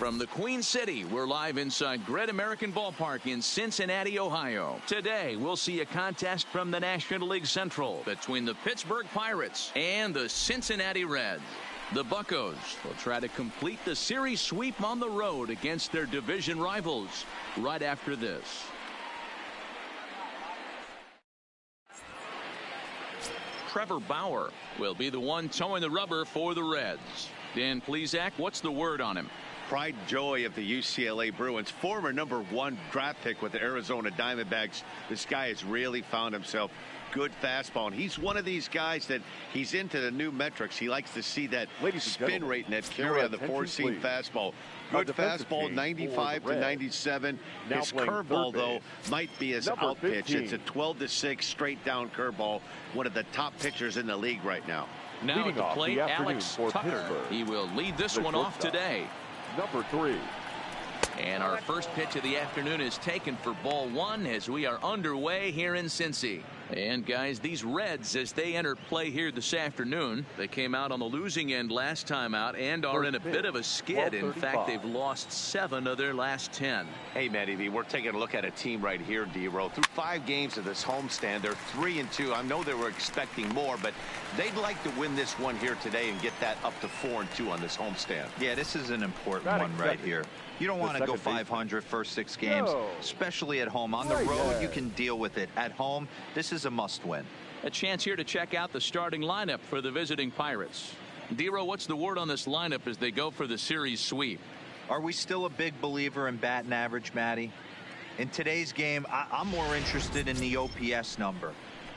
From the Queen City, we're live inside Great American Ballpark in Cincinnati, Ohio. Today, we'll see a contest from the National League Central between the Pittsburgh Pirates and the Cincinnati Reds. The Buccos will try to complete the series sweep on the road against their division rivals right after this. Trevor Bauer will be the one towing the rubber for the Reds. Dan Plesac, what's the word on him? Pride and joy of the UCLA Bruins, former #1 draft pick with the Arizona Diamondbacks. This guy has really found himself good fastball, and he's one of these guys that he's into the new metrics. He likes to see that spin rate and that carry on the four-seam fastball. Good fastball, 95 to 97. His curveball, though, might be his out pitch. It's a 12-6 straight down curveball. One of the top pitchers in the league right now. Now at the plate, Alex Tucker. He will lead this one off today. Number 3. And our first pitch of the afternoon is taken for ball 1 as we are underway here in Cincy. And guys, these Reds, as they enter play here this afternoon, they came out on the losing end last time out and are in a bit of a skid. In fact, they've lost 7 of their last 10. Hey, Matty V, we're taking a look at a team right here, D-Row. Through 5 games of this homestand, they're 3-2. I know they were expecting more, but they'd like to win this one here today and get that up to 4-2 on this homestand. Yeah, this is an important one right here. You don't want to go 500 first 6 games, especially at home. On the road, you can deal with it. At home, this is a must-win. A chance here to check out the starting lineup for the visiting Pirates. D-Row, what's the word on this lineup as they go for the series sweep? Are we still a big believer in batting average, Matty? In today's game, I'm more interested in the OPS number.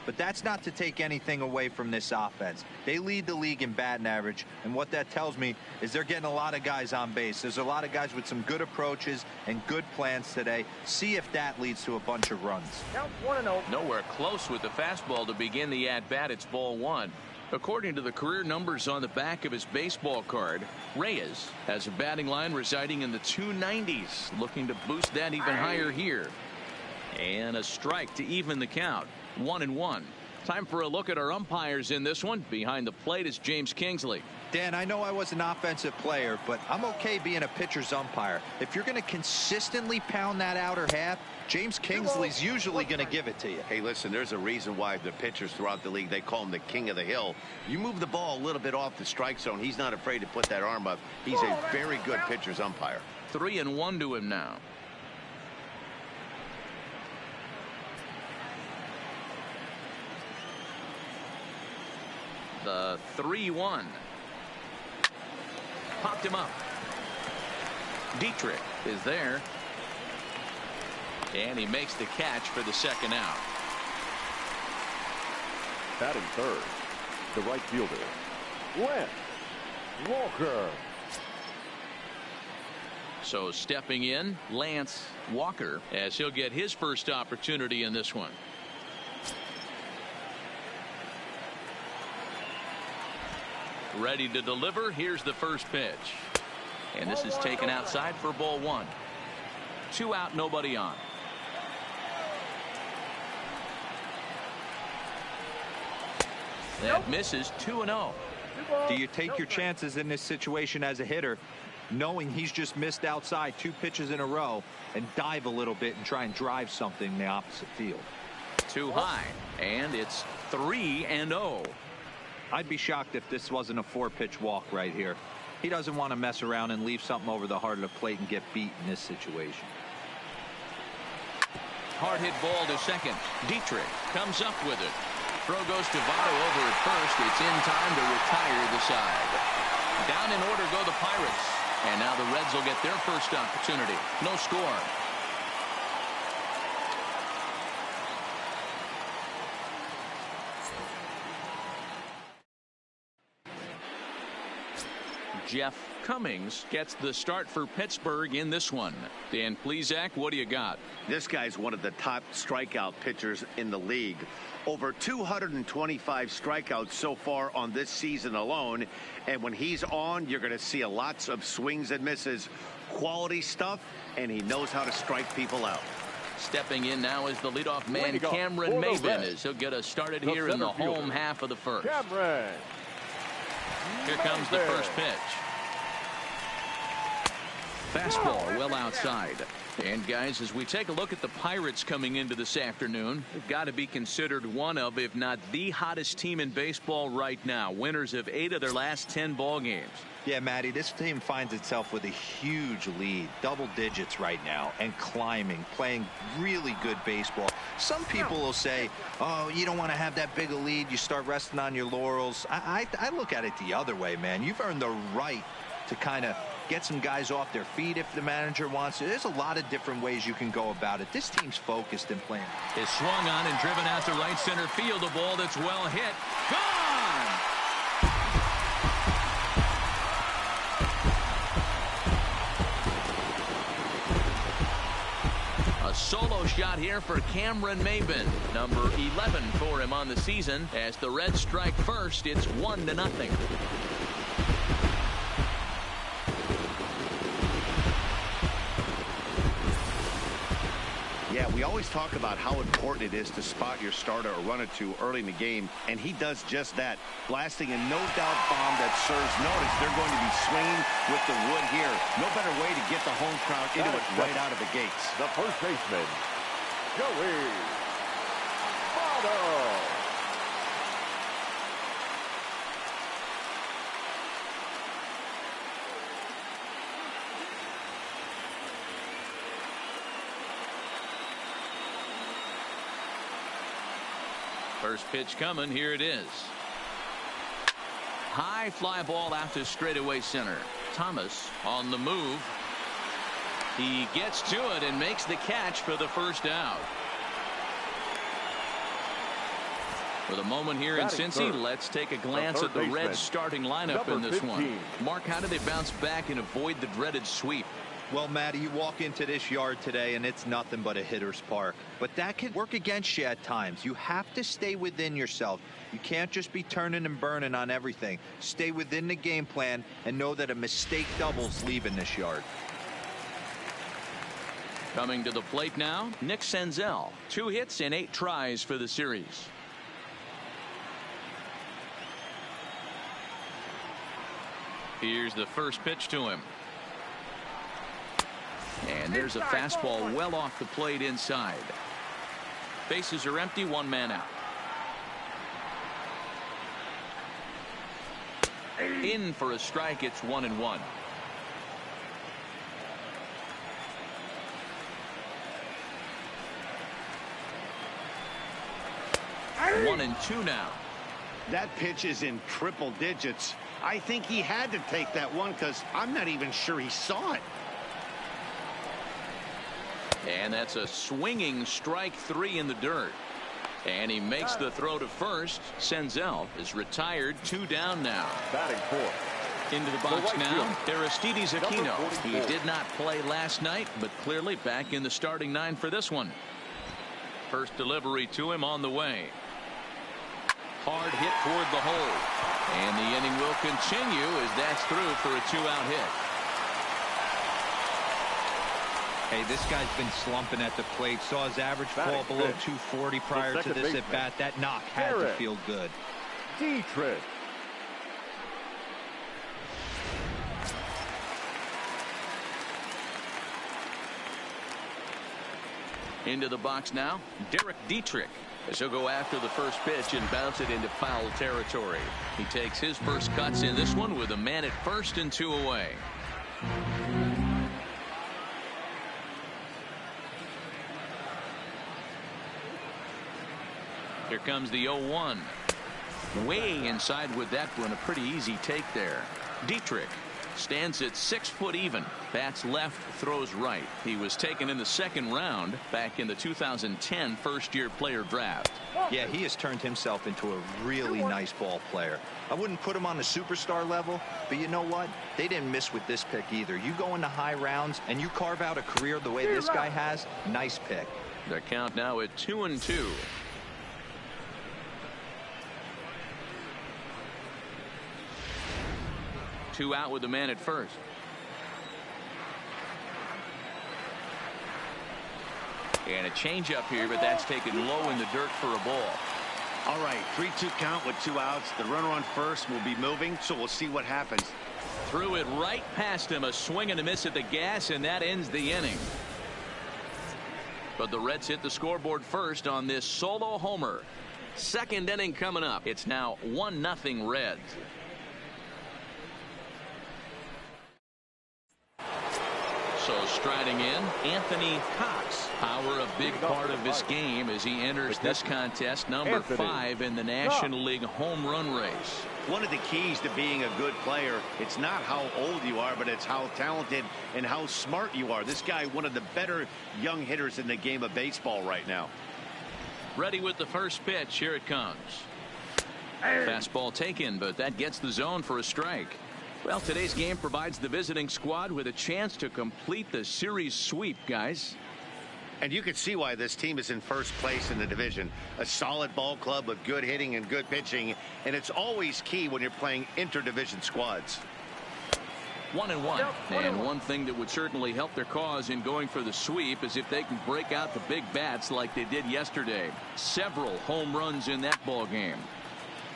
But that's not to take anything away from this offense. They lead the league in batting average, and what that tells me is they're getting a lot of guys on base. There's a lot of guys with some good approaches and good plans today. See if that leads to a bunch of runs. Count 1-0. Nowhere close with the fastball to begin the at-bat. It's ball 1. According to the career numbers on the back of his baseball card, Reyes has a batting line residing in the 290s, looking to boost that even higher here. And a strike to even the count. 1-1. Time for a look at our umpires in this one. Behind the plate is James Kingsley. Dan, I know I was an offensive player, but I'm okay being a pitcher's umpire. If you're going to consistently pound that outer half, James Kingsley's usually going to give it to you. Hey, listen, there's a reason why the pitchers throughout the league, they call him the king of the hill. You move the ball a little bit off the strike zone, he's not afraid to put that arm up. He's a very good pitcher's umpire. 3-1 to him now. The 3-1. Popped him up. Dietrich is there. And he makes the catch for the second out. Batting third, the right fielder, Lance Walker. So stepping in, Lance Walker, as he'll get his first opportunity in this one. Ready to deliver. Here's the first pitch. And this is taken outside for ball 1. 2 out, nobody on. That misses. 2-0. Do you take your chances in this situation as a hitter, knowing he's just missed outside 2 pitches in a row, and dive a little bit and try and drive something in the opposite field? Too high, and it's 3-0. I'd be shocked if this wasn't a 4-pitch walk right here. He doesn't want to mess around and leave something over the heart of the plate and get beat in this situation. Hard hit ball to second. Dietrich comes up with it. Throw goes to Votto over at first. It's in time to retire the side. Down in order go the Pirates. And now the Reds will get their first opportunity. No score. Jeff Cummings gets the start for Pittsburgh in this one. Dan Plesac, what do you got? This guy's one of the top strikeout pitchers in the league. Over 225 strikeouts so far on this season alone. And when he's on, you're going to see lots of swings and misses. Quality stuff, and he knows how to strike people out. Stepping in now is the leadoff man, Cameron Maybin, as he'll get us started here in the home half of the first. Cameron. Here comes the first pitch. Fastball well outside. And guys, as we take a look at the Pirates coming into this afternoon, they've got to be considered one of, if not the hottest team in baseball right now. Winners of 8 of their last 10 ball games. Yeah, Matty, this team finds itself with a huge lead, double digits right now, and climbing, playing really good baseball. Some people will say, oh, you don't want to have that big a lead, you start resting on your laurels. I look at it the other way, man. You've earned the right to kind of get some guys off their feet if the manager wants to. There's a lot of different ways you can go about it. This team's focused and playing. Is swung on and driven out to right center field. A ball that's well hit. Gone! A solo shot here for Cameron Maybin. Number 11 for him on the season. As the Reds strike first, it's 1-0. Yeah, we always talk about how important it is to spot your starter or run it to early in the game, and he does just that, blasting a no-doubt bomb that serves notice. They're going to be swinging with the wood here. No better way to get the home crowd into it right out of the gates. The first baseman, Joey Votto. First pitch coming. Here it is. High fly ball out to straightaway center. Thomas on the move. He gets to it and makes the catch for the first out. For the moment here in Cincy, let's take a glance at the Reds starting lineup in this one. Mark, how do they bounce back and avoid the dreaded sweep? Well, Matty, you walk into this yard today and it's nothing but a hitter's park. But that can work against you at times. You have to stay within yourself. You can't just be turning and burning on everything. Stay within the game plan and know that a mistake doubles leaving this yard. Coming to the plate now, Nick Senzel. 2 hits and 8 tries for the series. Here's the first pitch to him. And there's a fastball well off the plate inside. Bases are empty, 1 man out. In for a strike, it's 1-1. One and two now. That pitch is in triple digits. I think he had to take that one because I'm not even sure he saw it. And that's a swinging strike 3 in the dirt. And he makes the throw to first. Senzel is retired, 2 down now. Batting fourth. Into the box now, Aristides Aquino. He did not play last night, but clearly back in the starting 9 for this one. First delivery to him on the way. Hard hit toward the hole. And the inning will continue as that's through for a 2-out hit. Hey, this guy's been slumping at the plate. Saw his average fall below 240 prior to this at bat. That knock had to feel good. Dietrich. Into the box now, Derek Dietrich, as he'll go after the first pitch and bounce it into foul territory. He takes his first cuts in this one with a man at first and 2 away. Here comes the 0-1. Way inside with that one. A pretty easy take there. Dietrich stands at 6 foot even. Bats left, throws right. He was taken in the 2nd round back in the 2010 first-year player draft. Yeah, he has turned himself into a really nice ball player. I wouldn't put him on the superstar level, but you know what? They didn't miss with this pick either. You go into high rounds and you carve out a career the way this guy has. Nice pick. The count now at 2-2. Two out with the man at first. And a changeup here, but that's taken low in the dirt for a ball. All right, 3-2 count with 2 outs. The runner on first will be moving, so we'll see what happens. Threw it right past him, a swing and a miss at the gas, and that ends the inning. But the Reds hit the scoreboard first on this solo homer. Second inning coming up. It's now 1-0 Reds. So striding in, Anthony Cox. Power a big part of this game as he enters this contest, number 5 in the National League home run race. One of the keys to being a good player, it's not how old you are, but it's how talented and how smart you are. This guy, one of the better young hitters in the game of baseball right now. Ready with the first pitch. Here it comes. Fastball taken, but that gets the zone for a strike. Well, today's game provides the visiting squad with a chance to complete the series sweep, guys. And you can see why this team is in first place in the division. A solid ball club with good hitting and good pitching, and it's always key when you're playing interdivision squads. 1-1. And one thing that would certainly help their cause in going for the sweep is if they can break out the big bats like they did yesterday. Several home runs in that ball game.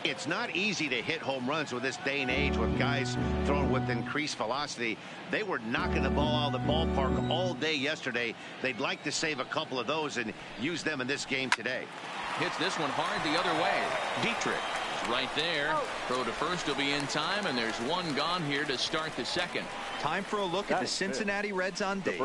It's not easy to hit home runs with this day and age with guys throwing with increased velocity. They were knocking the ball out of the ballpark all day yesterday. They'd like to save a couple of those and use them in this game today. Hits this one hard the other way. Dietrich is right there. Throw to first will be in time, and there's one gone here to start the second. Time for a look at the Cincinnati Reds on day.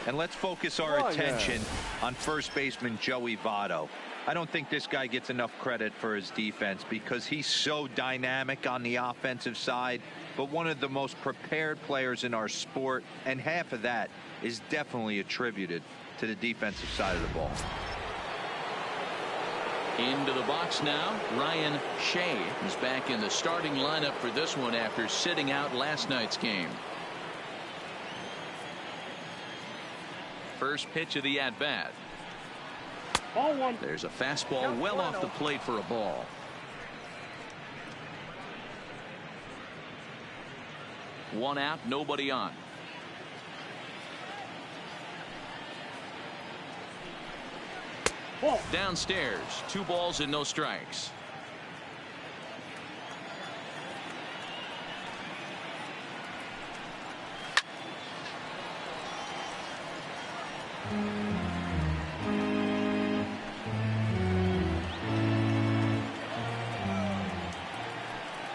And let's focus our attention on first baseman Joey Votto. I don't think this guy gets enough credit for his defense because he's so dynamic on the offensive side, but one of the most prepared players in our sport, and half of that is definitely attributed to the defensive side of the ball. Into the box now, Ryan Shea is back in the starting lineup for this one after sitting out last night's game. First pitch of the at-bat. There's a fastball well off the plate for a ball. One out, nobody on. Downstairs, 2 balls and no strikes.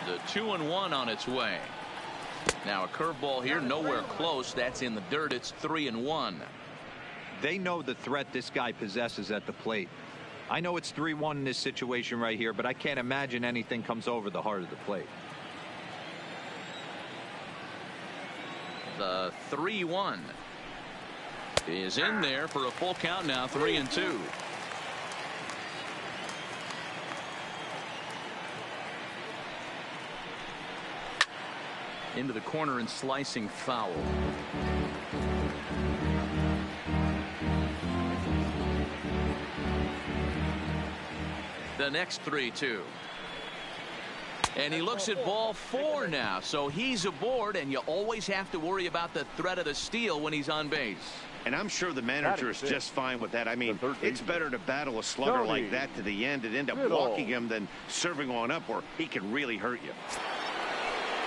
The 2-1 on its way. Now a curveball here, nowhere close. That's in the dirt. It's 3-1. They know the threat this guy possesses at the plate. I know it's 3-1 in this situation right here, but I can't imagine anything comes over the heart of the plate. The 3-1 is in there for a full count now, 3-2. Into the corner and slicing foul. The next 3-2. And he looks at ball 4 now, so he's aboard, and you always have to worry about the threat of the steal when he's on base. And I'm sure the manager is just fine with that. I mean, it's better to battle a slugger like that to the end and end up walking him than serving on up where he can really hurt you.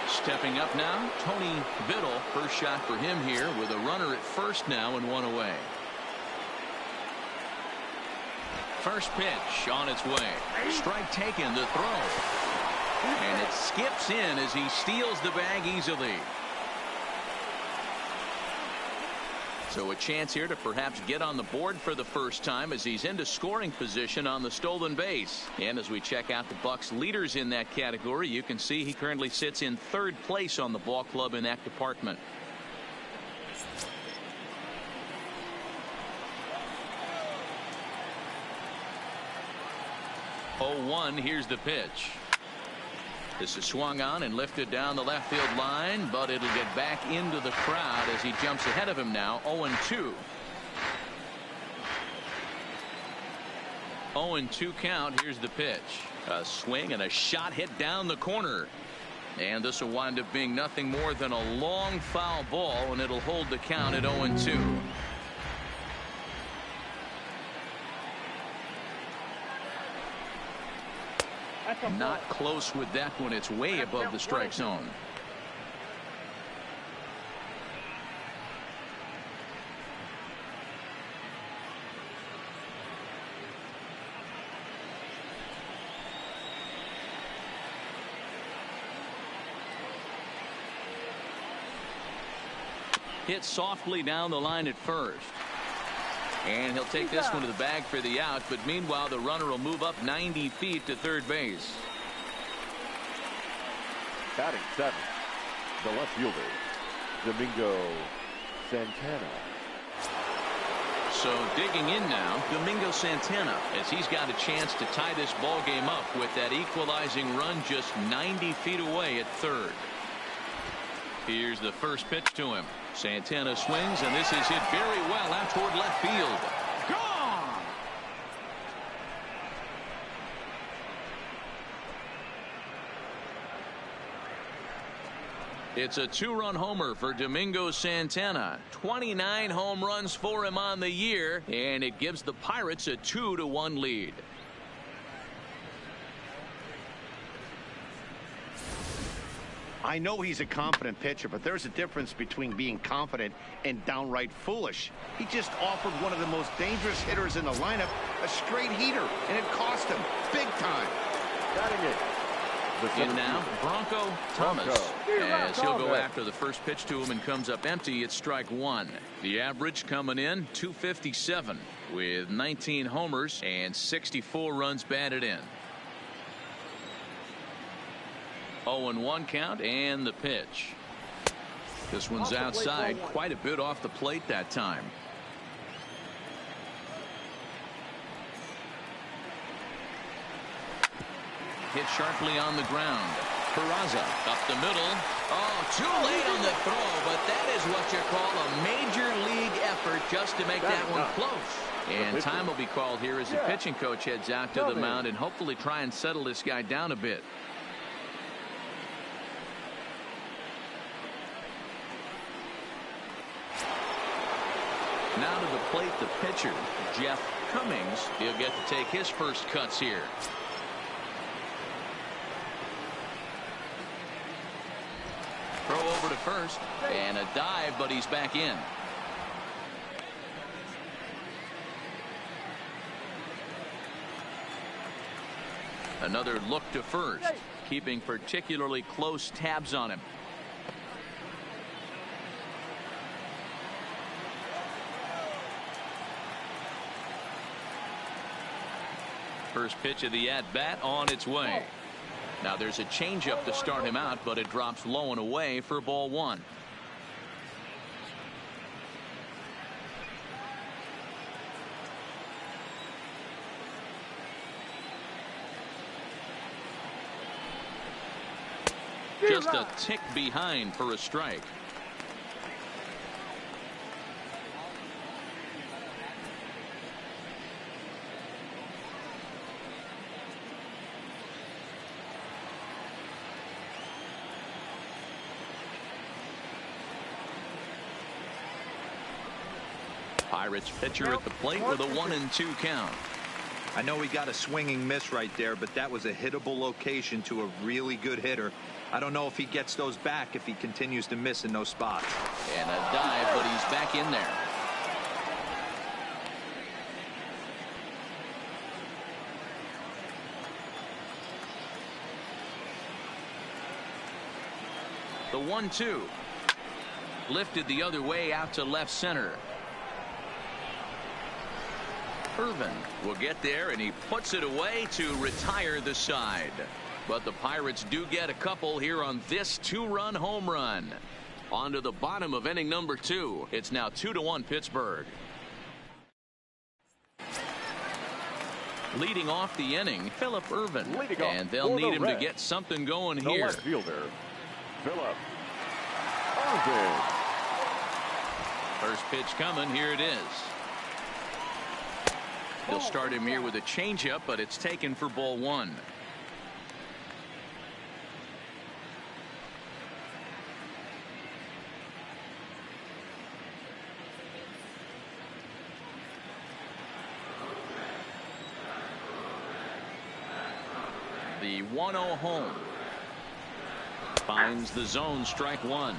Stepping up now, Tony Biddle. First shot for him here with a runner at first now and 1 away. First pitch on its way. Strike taken, the throw. And it skips in as he steals the bag easily. So a chance here to perhaps get on the board for the first time as he's into scoring position on the stolen base. And as we check out the Bucs leaders in that category, you can see he currently sits in 3rd place on the ball club in that department. Oh, 1, here's the pitch. This is swung on and lifted down the left field line, but it'll get back into the crowd as he jumps ahead of him now. 0-2. 0-2 count. Here's the pitch. A swing and a shot hit down the corner. And this will wind up being nothing more than a long foul ball, and it'll hold the count at 0-2. Not close with that one. It's way above the strike zone. Hit softly down the line at first. And he'll take this one to the bag for the out, but meanwhile the runner will move up 90 feet to third base. Batting seventh, the left fielder, Domingo Santana. So digging in now, Domingo Santana, as he's got a chance to tie this ball game up with that equalizing run just 90 feet away at third. Here's the first pitch to him. Santana swings, and this is hit very well out toward left field. Gone! It's a two-run homer for Domingo Santana. 29 home runs for him on the year, and it gives the Pirates a 2-1 lead. I know he's a confident pitcher, but there's a difference between being confident and downright foolish. He just offered one of the most dangerous hitters in the lineup a straight heater, and it cost him big time. Batting it. In now, Bronco Thomas, as he'll go after the first pitch to him and comes up empty. It's strike one. The average coming in 257 with 19 homers and 64 runs batted in. 0-1 count, and the pitch. This one's outside, quite a bit off the plate that time. Hit sharply on the ground. Peraza up the middle. Oh, too late on the throw, but that is what you call a major league effort just to make that one close. And time will be called here as the pitching coach heads out to the mound and hopefully try and settle this guy down a bit. Now to the plate, the pitcher, Jeff Cummings. He'll get to take his first cuts here. Throw over to first, and a dive, but he's back in. Another look to first, keeping particularly close tabs on him. First pitch of the at-bat on its way. Now there's a changeup to start him out, but it drops low and away for ball one. Just a tick behind for a strike. Pirates pitcher at the plate with a 1-2 count. I know he got a swinging miss right there, but that was a hittable location to a really good hitter. I don't know if he gets those back if he continues to miss in those spots. And a dive, but he's back in there. The 1-2 lifted the other way out to left center. Irvin will get there, and he puts it away to retire the side. But the Pirates do get a couple here on this two-run home run. On to the bottom of inning number 2. It's now 2-1 Pittsburgh. Leading off the inning, Phillip Irvin. And they'll need him to get something going here. The left fielder, Phillip Irvin. First pitch coming. Here it is. They'll start him here with a changeup, but it's taken for ball one. The 1-0 home. Finds the zone, strike one.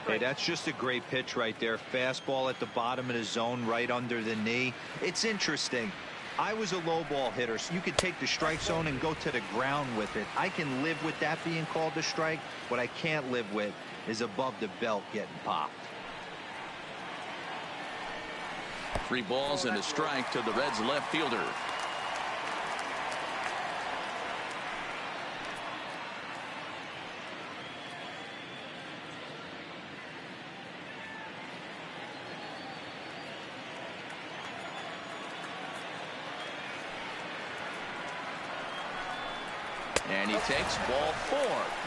Hey, that's just a great pitch right there. Fastball at the bottom of the zone, right under the knee. It's interesting. I was a low ball hitter, so you could take the strike zone and go to the ground with it. I can live with that being called a strike. What I can't live with is above the belt getting popped. 3 balls and a strike to the Reds left fielder. And he takes ball 4.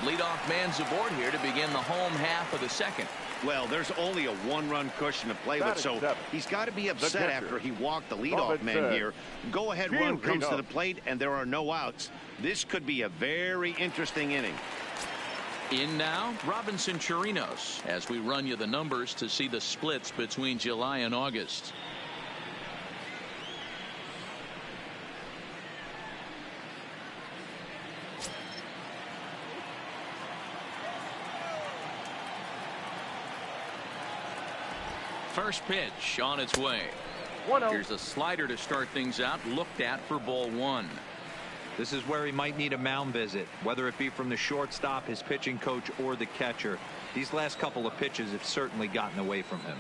Leadoff man's aboard here to begin the home half of the second. Well, there's only a 1-run cushion to play with, so he's got to be upset after he walked the leadoff man here. Go-ahead run comes to the plate, and there are no outs. This could be a very interesting inning. In now, Robinson Chirinos, as we run you the numbers to see the splits between July and August. First pitch on its way. Here's a slider to start things out, looked at for ball 1. This is where he might need a mound visit, whether it be from the shortstop, his pitching coach, or the catcher. These last couple of pitches have certainly gotten away from him.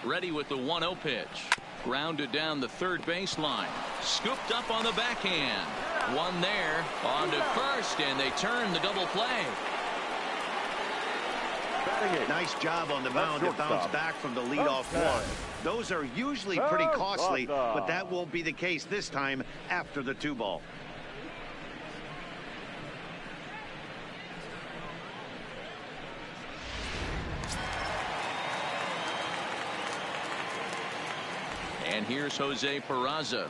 Ready with the 1-0 pitch. Grounded down the third baseline. Scooped up on the backhand. One there. On to first, and they turn the double play. Nice job on the mound to bounce back from the leadoff walk. Those are usually pretty costly, but that won't be the case this time after the 2-ball. And here's Jose Peraza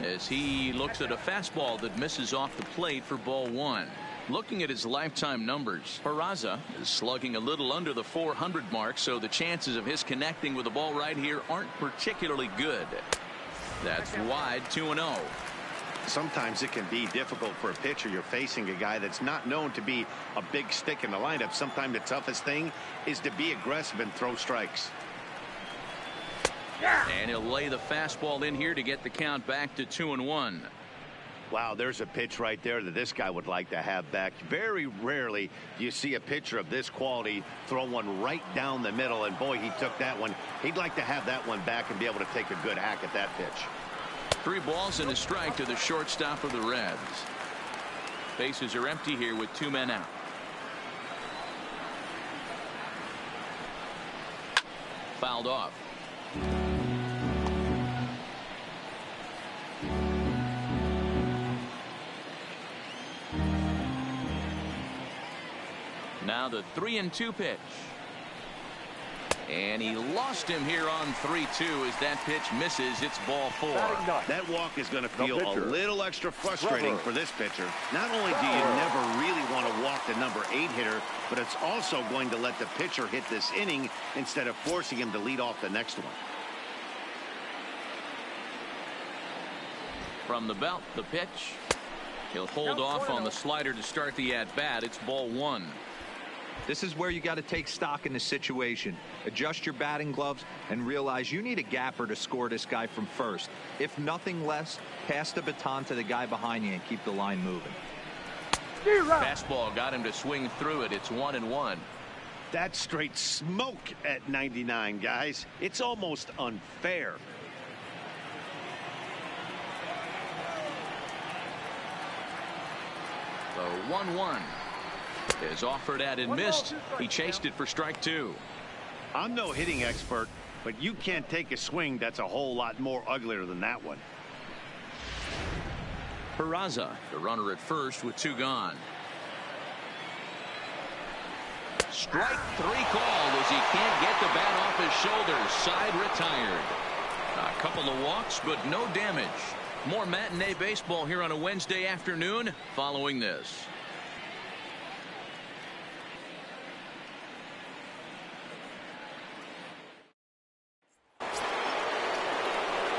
as he looks at a fastball that misses off the plate for ball 1. Looking at his lifetime numbers, Peraza is slugging a little under the 400 mark, so the chances of his connecting with the ball right here aren't particularly good. That's wide, 2-0. Sometimes it can be difficult for a pitcher. You're facing a guy that's not known to be a big stick in the lineup. Sometimes the toughest thing is to be aggressive and throw strikes. And he'll lay the fastball in here to get the count back to 2-1. Wow, there's a pitch right there that this guy would like to have back. Very rarely do you see a pitcher of this quality throw one right down the middle, and boy, he took that one. He'd like to have that one back and be able to take a good hack at that pitch. 3 balls and a strike to the shortstop of the Reds. Bases are empty here with 2 men out. Fouled off. Now the 3-2 pitch. And he lost him here on 3-2 as that pitch misses. It's ball 4. That walk is going to feel a little extra frustrating for this pitcher. Not only do you never really want to walk the number 8 hitter, but it's also going to let the pitcher hit this inning instead of forcing him to lead off the next one. From the belt, the pitch. He'll hold off on the slider to start the at-bat. It's ball 1. This is where you got to take stock in the situation. Adjust your batting gloves and realize you need a gapper to score this guy from first. If nothing less, pass the baton to the guy behind you and keep the line moving. Fastball got him to swing through it. It's 1-1. That's straight smoke at 99, guys. It's almost unfair. The 1-1 is offered at and missed. He chased it for strike 2. I'm no hitting expert, but you can't take a swing that's a whole lot more uglier than that one. Peraza, the runner at first with 2 gone. Strike 3 called as he can't get the bat off his shoulders. Side retired. A couple of walks, but no damage. More matinee baseball here on a Wednesday afternoon following this.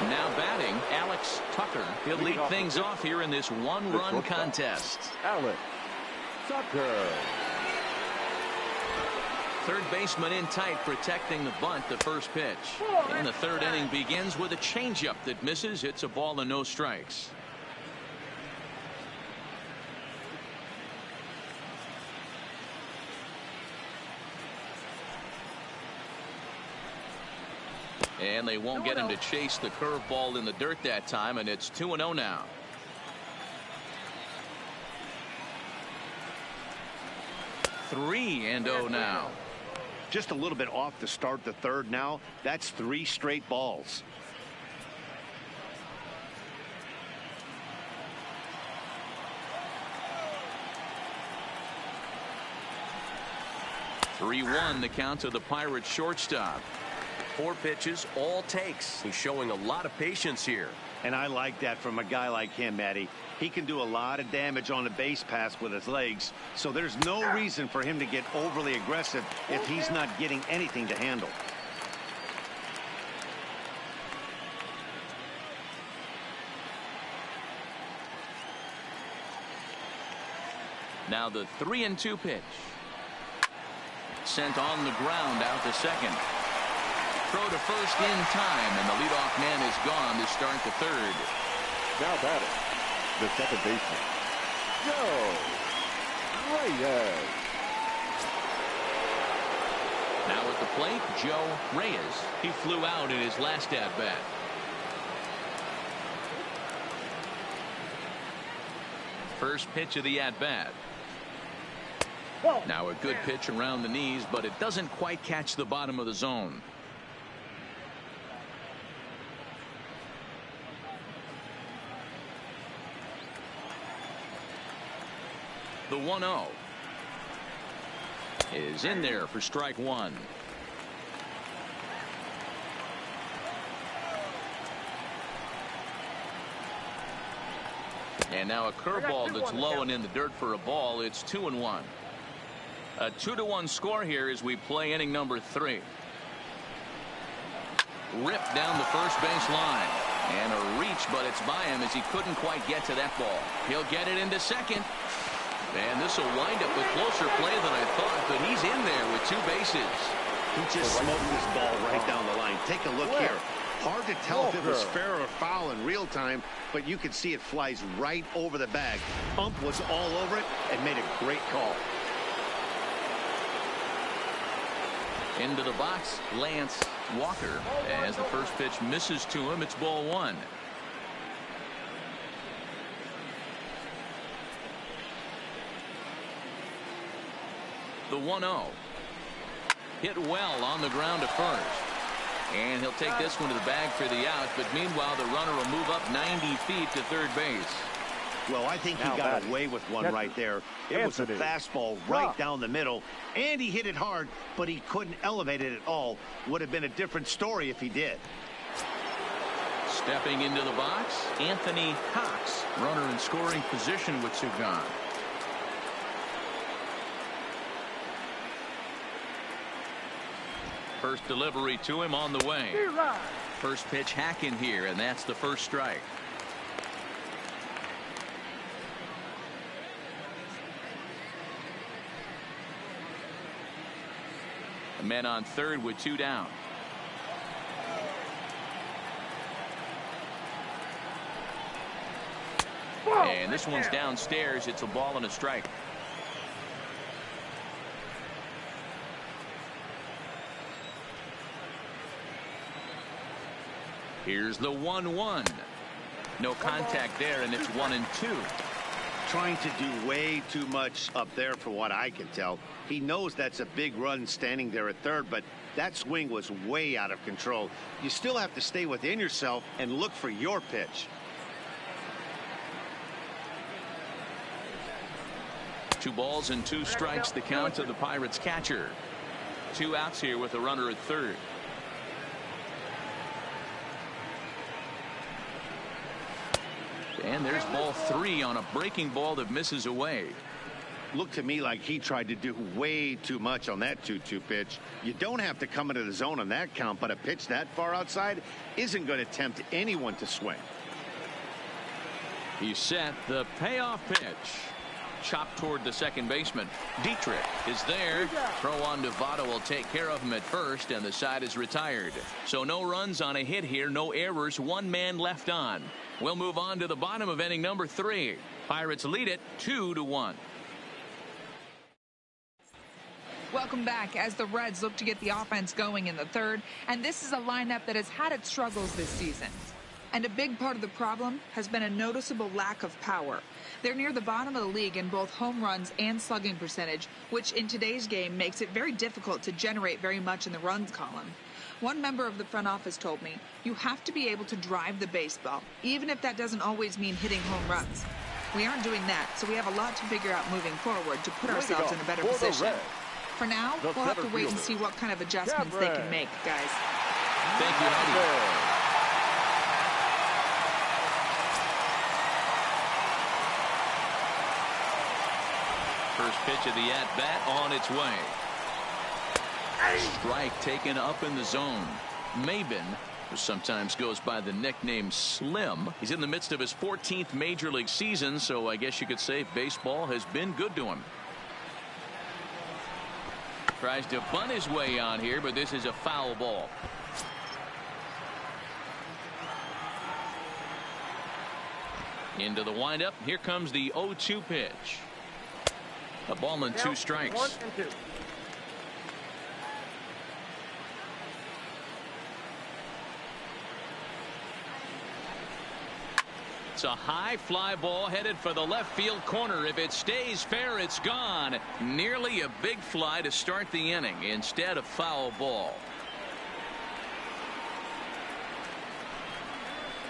Now batting, Alex Tucker. He'll lead things off here in this one-run contest. Alex Tucker. Third baseman in tight, protecting the bunt. The first pitch. And the third inning begins with a changeup that misses. It's a ball and no strikes. And they won't get him to chase the curveball in the dirt that time, and it's 2-0 now. Three and 0 now. Just a little bit off to start the third now. That's 3 straight balls. (3-1) the count to the Pirates shortstop. 4 pitches, all takes. He's showing a lot of patience here. And I like that from a guy like him, Matty. He can do a lot of damage on the base pass with his legs, so there's no reason for him to get overly aggressive if he's not getting anything to handle. Now the 3-2 pitch. Sent on the ground out to second. Throw to first in time, and the leadoff man is gone to start the third. Now batting, the second baseman, Joe Reyes. Now at the plate, Joe Reyes. He flew out in his last at-bat. First pitch of the at-bat. Now a good pitch around the knees, but it doesn't quite catch the bottom of the zone. The 1-0 is in there for strike one. And now a curveball that's low and in the dirt for a ball. It's 2-1. A 2-1 score here as we play inning number 3. Ripped down the first base line. And a reach, but it's by him as he couldn't quite get to that ball. He'll get it into second. And this will wind up a closer play than I thought, but he's in there with 2 bases. He just smoked this ball right down the line. Take a look here. Hard to tell if it was fair or foul in real time, but you can see it flies right over the bag. Ump was all over it and made a great call. Into the box, Lance Walker. As the first pitch misses to him, it's ball 1. The 1-0. Hit well on the ground to first. And he'll take this one to the bag for the out, but meanwhile the runner will move up 90 feet to third base. Well, I think he got away with one right there. It was a fastball right down the middle, and he hit it hard, but he couldn't elevate it at all. Would have been a different story if he did. Stepping into the box, Anthony Cox, runner in scoring position with 2 gone. First delivery to him on the way. First pitch hack in here, and that's the first strike. The men on third with 2 down. And this one's downstairs. It's a ball and a strike. Here's the 1-1. No contact there, and it's 1-2. Trying to do way too much up there for what I can tell. He knows that's a big run standing there at third, but that swing was way out of control. You still have to stay within yourself and look for your pitch. Two balls and 2 strikes, the count to the Pirates catcher. 2 outs here with a runner at third. And there's ball 3 on a breaking ball that misses away. looked to me like he tried to do way too much on that 2-2 pitch. You don't have to come into the zone on that count, but a pitch that far outside isn't going to tempt anyone to swing. He set the payoff pitch. Chopped toward the second baseman. Dietrich is there. Throw on to Votto will take care of him at first, and the side is retired. So no runs on a hit here, no errors, one man left on. We'll move on to the bottom of inning number 3. Pirates lead it 2-1. Welcome back as the Reds look to get the offense going in the third, and this is a lineup that has had its struggles this season. And a big part of the problem has been a noticeable lack of power. They're near the bottom of the league in both home runs and slugging percentage, which in today's game makes it very difficult to generate very much in the runs column. One member of the front office told me, you have to be able to drive the baseball, even if that doesn't always mean hitting home runs. We aren't doing that, so we have a lot to figure out moving forward to put ourselves in a better position. For now, we'll have to wait and see what kind of adjustments they can make, guys. Thank you, Heidi. First pitch of the at-bat on its way. Strike taken up in the zone. Maben, who sometimes goes by the nickname Slim. He's in the midst of his 14th major league season, so I guess you could say baseball has been good to him. Tries to bunt his way on here, but this is a foul ball. Into the windup. Here comes the 0-2 pitch. A ball and 2 strikes. 1 and 2. It's a high fly ball headed for the left field corner. If it stays fair, it's gone. Nearly a big fly to start the inning. Instead, a foul ball.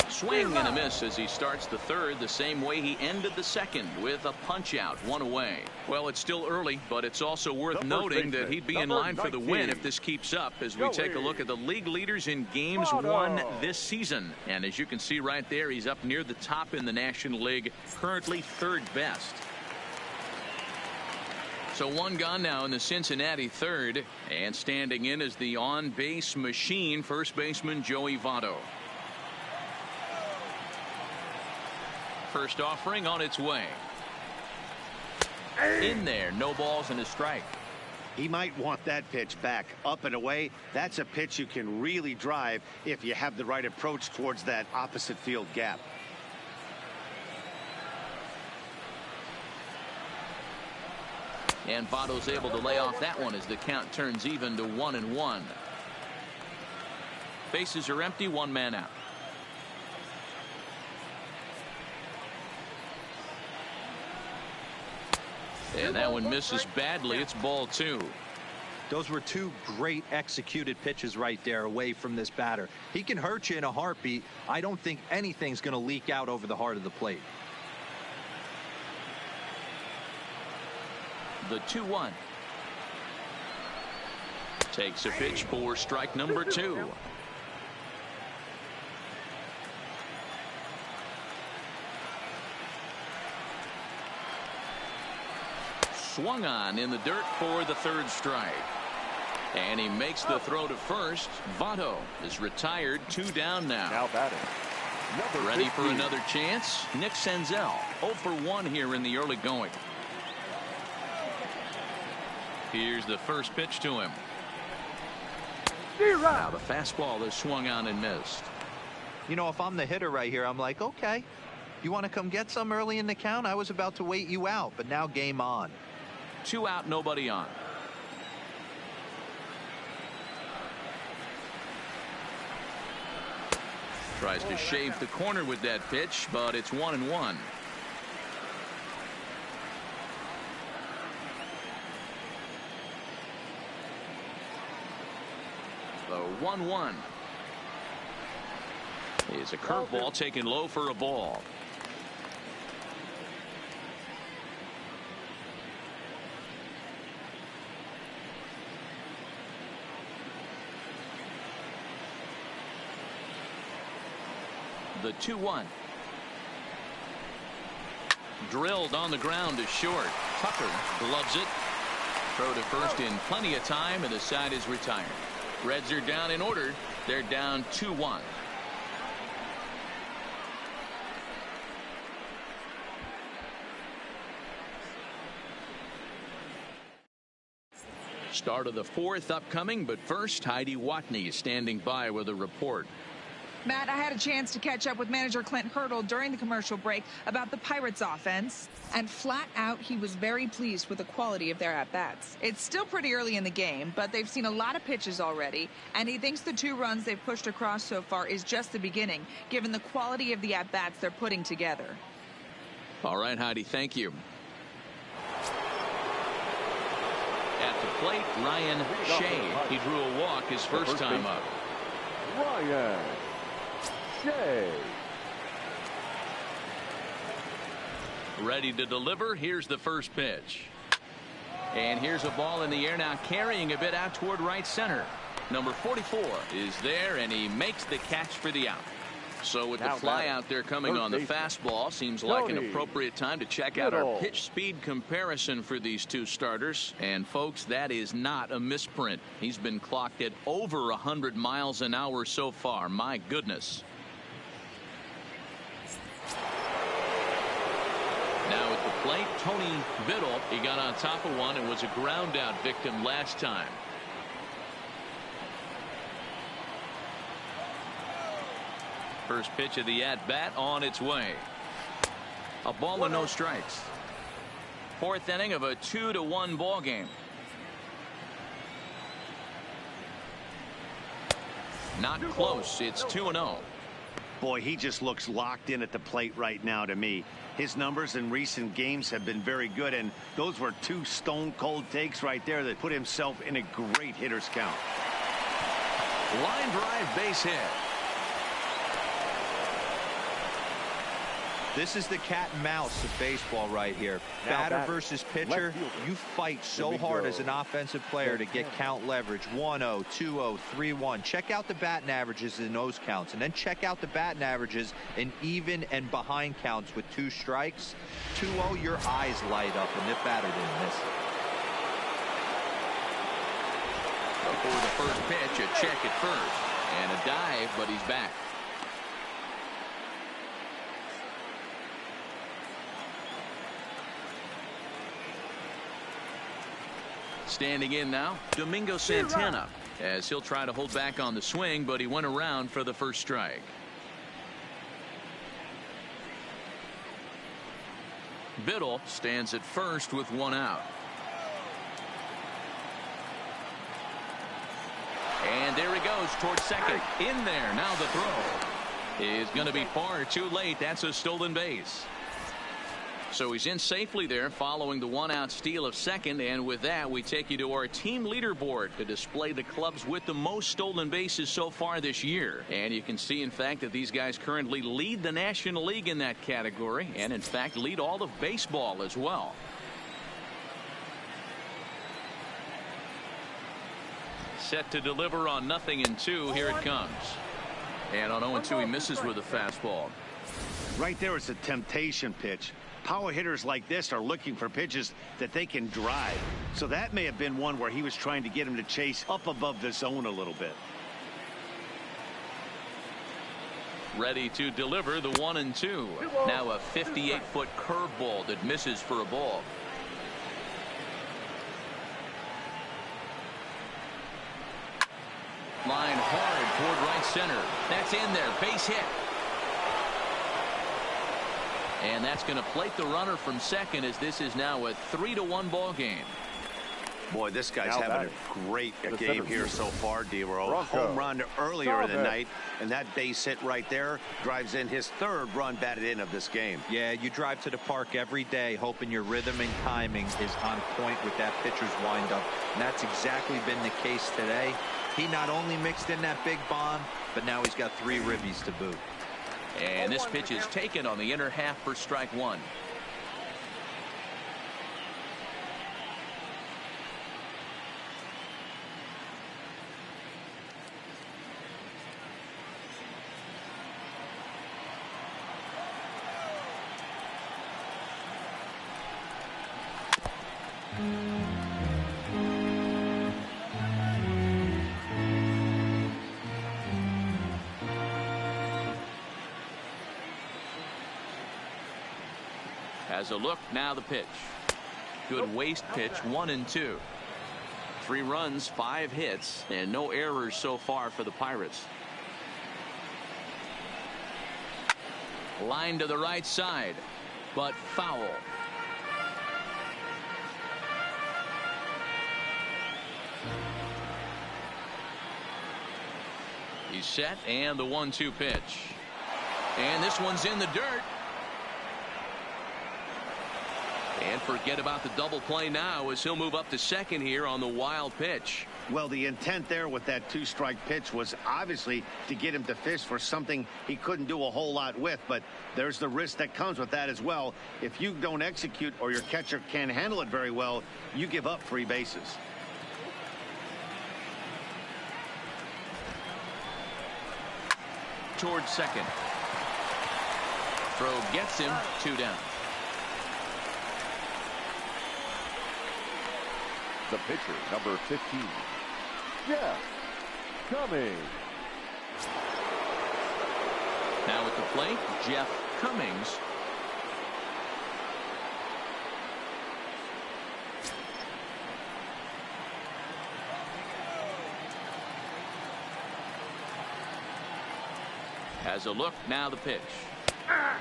Swing and a miss as he starts the third the same way he ended the second, with a punch out, 1 away. Well, it's still early, but it's also worth noting that he'd be in line for the win if this keeps up, as we take a look at the league leaders in games won this season. And as you can see right there, he's up near the top in the National League, currently 3rd best. So 1 gone now in the Cincinnati third, and standing in is the on-base machine, first baseman Joey Votto. First offering on its way. In there, no balls and a strike. He might want that pitch back, up and away. That's a pitch you can really drive if you have the right approach towards that opposite field gap. And Votto's able to lay off that one as the count turns even to 1-1. Bases are empty, 1 man out. And that one misses badly. It's ball 2. Those were 2 great executed pitches right there away from this batter. He can hurt you in a heartbeat. I don't think anything's going to leak out over the heart of the plate. The 2-1. Takes a pitch for strike number 2. Swung on in the dirt for the 3rd strike. And he makes the throw to first. Votto is retired, 2 down now. Now batting. Ready for another chance. Nick Senzel, 0 for 1 here in the early going. Here's the first pitch to him. Now the fastball is swung on and missed. You know, if I'm the hitter right here, I'm like, okay, you want to come get some early in the count? I was about to wait you out, but now game on. 2 out, nobody on. Tries to shave the corner with that pitch, but it's 1-1. The 1-1 is a curveball taken low for a ball. The 2-1. Drilled on the ground to short. Tucker gloves it. Throw to first in plenty of time, and the side is retired. Reds are down in order. They're down 2-1. Start of the fourth upcoming, but first, Heidi Watney is standing by with a report. Matt, I had a chance to catch up with manager Clint Hurdle during the commercial break about the Pirates offense, and flat out he was very pleased with the quality of their at-bats. It's still pretty early in the game, but they've seen a lot of pitches already, and he thinks the 2 runs they've pushed across so far is just the beginning, given the quality of the at-bats they're putting together. All right, Heidi, thank you. At the plate, Ryan Shea. He drew a walk his first time up. Ryan Shea. Ready to deliver. Here's the first pitch. And here's a ball in the air now, carrying a bit out toward right center. Number 44 is there, and he makes the catch for the out. So with the fly out there coming on the fastball, seems like an appropriate time to check out our pitch speed comparison for these two starters. And folks, that is not a misprint. He's been clocked at over 100 miles an hour so far. My goodness. Now at the plate, Tony Biddle. He got on top of one and was a ground out victim last time. First pitch of the at-bat on its way. A ball and no strikes. Fourth inning of a 2-1 ball game. Not close. It's 2-0. Boy, he just looks locked in at the plate right now to me. His numbers in recent games have been very good, and those were 2 stone-cold takes right there that put himself in a great hitter's count. Line drive, base hit. This is the cat and mouse of baseball right here. Batter versus pitcher. You fight so hard as an offensive player to get count leverage. 1-0, 2-0, 3-1. Check out the batting averages in those counts, and then check out the batting averages in even and behind counts with 2 strikes. 2-0, your eyes light up, and the batter didn't miss it. Before the first pitch, a check at first, and a dive, but he's back. Standing in now, Domingo Santana, as he'll try to hold back on the swing, but he went around for the first strike. Biddle stands at first with 1 out. And there he goes towards second. In there. Now the throw is going to be far too late. That's a stolen base. So he's in safely there following the 1-out steal of second, and with that we take you to our team leaderboard to display the clubs with the most stolen bases so far this year. And you can see in fact that these guys currently lead the National League in that category, and in fact lead all of baseball as well. Set to deliver on 0-2. Here it comes. And on 0-2 he misses with a fastball. Right there is a temptation pitch. Power hitters like this are looking for pitches that they can drive. So that may have been one where he was trying to get him to chase up above the zone a little bit. Ready to deliver the 1-2. Now a 58-foot curveball that misses for a ball. Line hard toward right center. That's in there. Base hit. And that's going to plate the runner from second, as this is now a 3-1 ball game. Boy, this guy's having a great game here so far, D-Roll. Home run earlier in the night, and that base hit right there drives in his 3rd run batted in of this game. Yeah, you drive to the park every day hoping your rhythm and timing is on point with that pitcher's windup, and that's exactly been the case today. He not only mixed in that big bomb, but now he's got 3 ribbies to boot. And this pitch is taken on the inner half for strike 1. Has a look, now the pitch. Good waste pitch, 1-2. 3 runs, 5 hits, and no errors so far for the Pirates. Line to the right side, but foul. He's set, and the 1-2 pitch. And this one's in the dirt. And forget about the double play now as he'll move up to second here on the wild pitch. Well, the intent there with that 2-strike pitch was obviously to get him to fish for something he couldn't do a whole lot with. But there's the risk that comes with that as well. If you don't execute or your catcher can't handle it very well, you give up free bases. Towards second. Throw gets him, 2 down. The pitcher, number 15, Jeff Cummings. Now at the plate, Jeff Cummings. Has a look, now the pitch.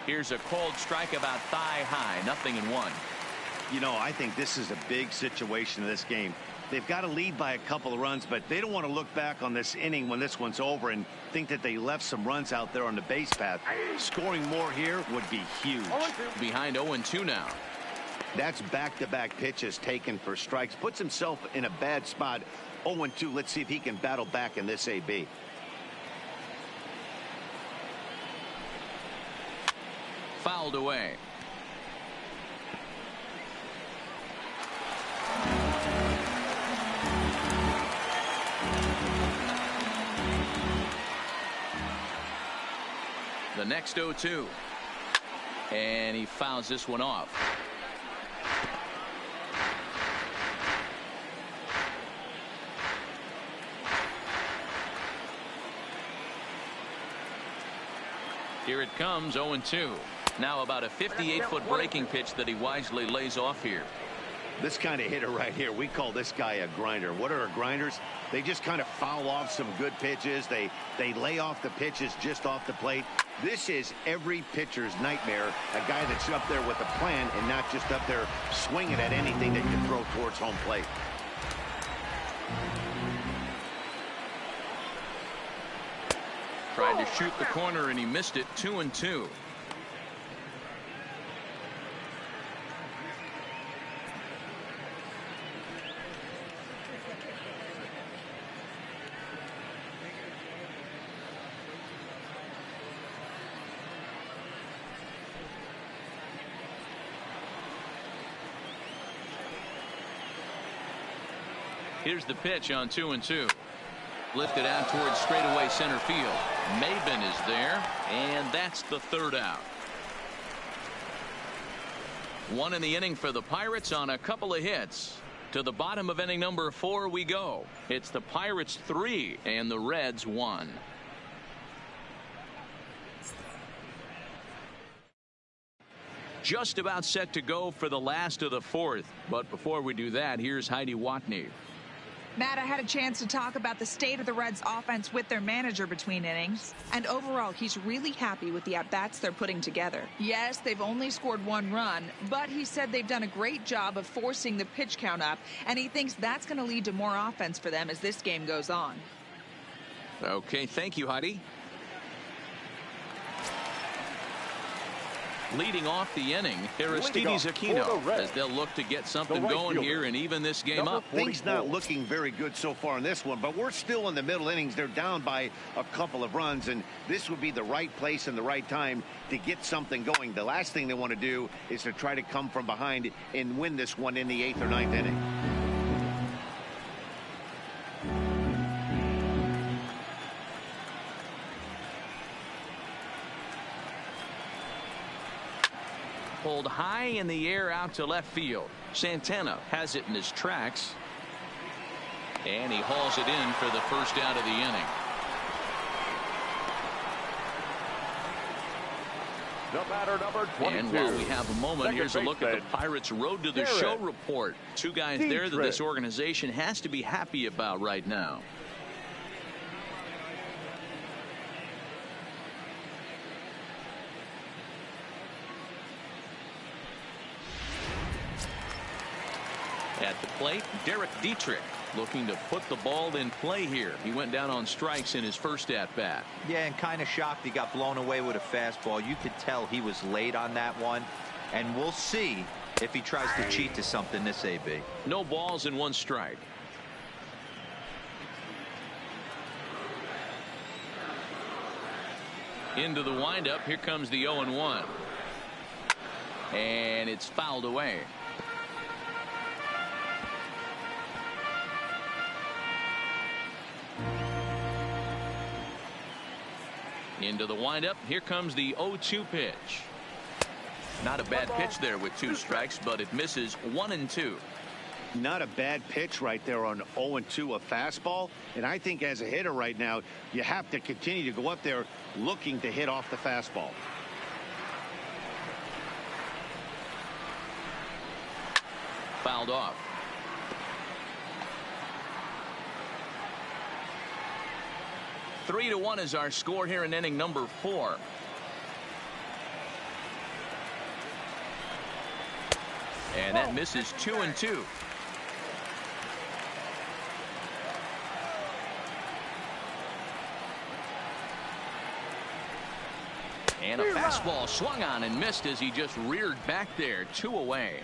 Here's a cold strike about thigh high, 0-1. You know, I think this is a big situation in this game. They've got to lead by a couple of runs, but they don't want to look back on this inning when this one's over and think that they left some runs out there on the base path. Scoring more here would be huge. Behind 0-2 now. That's back-to-back pitches taken for strikes. Puts himself in a bad spot. 0-2. Let's see if he can battle back in this AB. Fouled away. The next 0-2. And he fouls this one off. Here it comes, 0-2. Now about a 58-foot breaking pitch that he wisely lays off here. This kind of hitter right here, we call this guy a grinder. What are grinders? They just kind of foul off some good pitches. They lay off the pitches just off the plate. This is every pitcher's nightmare, a guy that's up there with a plan and not just up there swinging at anything that can throw towards home plate. Tried to shoot the corner and he missed it, 2-2. Here's the pitch on 2-2. Lifted out towards straightaway center field. Maben is there, and that's the third out. 1 in the inning for the Pirates on a couple of hits. To the bottom of inning number 4 we go. It's the Pirates 3 and the Reds 1. Just about set to go for the last of the 4th. But before we do that, here's Heidi Watney. Matt, I had a chance to talk about the state of the Reds offense with their manager between innings. And overall, he's really happy with the at-bats they're putting together. Yes, they've only scored 1 run, but he said they've done a great job of forcing the pitch count up, and he thinks that's going to lead to more offense for them as this game goes on. Okay, thank you, Heidi. Leading off the inning, Aristides Aquino, as they'll look to get something going here and even this game up. Things not looking very good so far in this one, but we're still in the middle innings. They're down by a couple of runs, and this would be the right place and the right time to get something going. The last thing they want to do is to try to come from behind and win this one in the 8th or 9th inning. Pulled high in the air out to left field. Santana has it in his tracks. And he hauls it in for the first out of the inning. The batter, number 22. And while we have a moment, here's a look at the baseman, Pirates' Road to the Show report. Two guys there that this organization has to be happy about right now. At the plate, Derek Dietrich looking to put the ball in play here. He went down on strikes in his first at-bat. Yeah, and kind of shocked he got blown away with a fastball. You could tell he was late on that one. And we'll see if he tries to cheat to something this AB. No balls and one strike. Into the windup. Here comes the 0-1. And it's fouled away. Into the windup. Here comes the 0-2 pitch. Not a bad pitch there with 2 strikes, but it misses 1-2. Not a bad pitch right there on 0-2, a fastball. And I think as a hitter right now, you have to continue to go up there looking to hit off the fastball. Fouled off. Three to 1 is our score here in inning number 4. And that misses 2-2. And a fastball swung on and missed as he just reared back there. 2 away.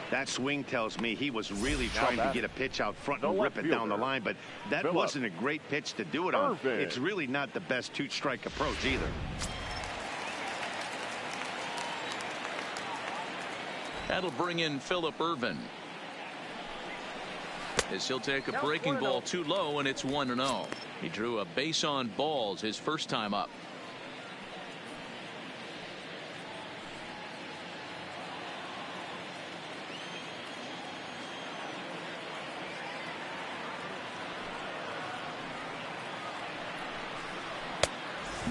That swing tells me he was really trying to get a pitch out front and rip it down the line, but that wasn't a great pitch to do it on. It's really not the best 2-strike approach either. That'll bring in Phillip Ervin. As he'll take a breaking ball too low, and it's 1-0. He drew a base on balls his first time up.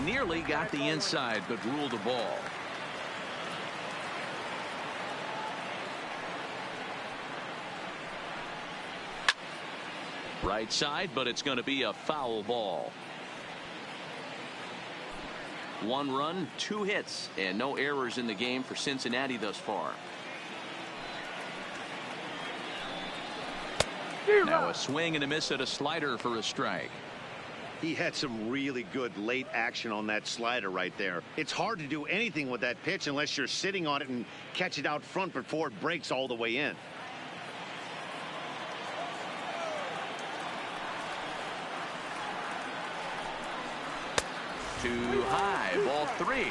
Nearly got the inside, but ruled the ball. Right side, but it's going to be a foul ball. 1 run, 2 hits, and no errors in the game for Cincinnati thus far. Now a swing and a miss at a slider for a strike. He had some really good late action on that slider right there. It's hard to do anything with that pitch unless you're sitting on it and catch it out front before it breaks all the way in. Too high, ball 3.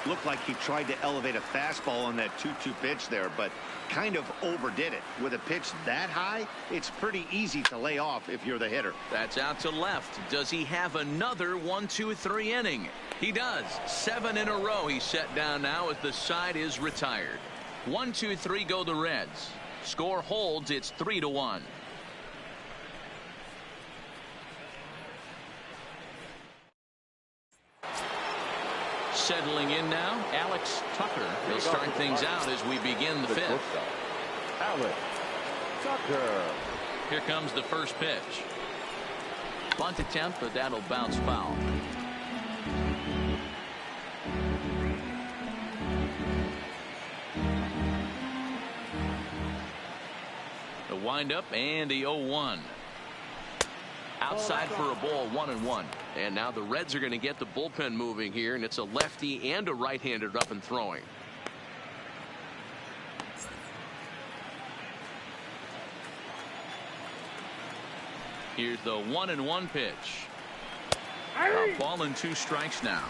Looked like he tried to elevate a fastball on that 2-2 pitch there, but kind of overdid it. With a pitch that high, it's pretty easy to lay off if you're the hitter. That's out to left. Does he have another 1-2-3 inning? He does. 7 in a row he's set down now as the side is retired. 1-2-3 go the Reds. Score holds. It's 3-1. Settling in now, Alex Tucker. He'll start things out as we begin the 5th. Alex Tucker. Here comes the first pitch. Bunt attempt, but that'll bounce foul. The windup and the 0-1. Outside for a ball, 1-1. And now the Reds are going to get the bullpen moving here, and it's a lefty and a right-hander up and throwing. Here's the 1-1 pitch. A ball and 2 strikes now.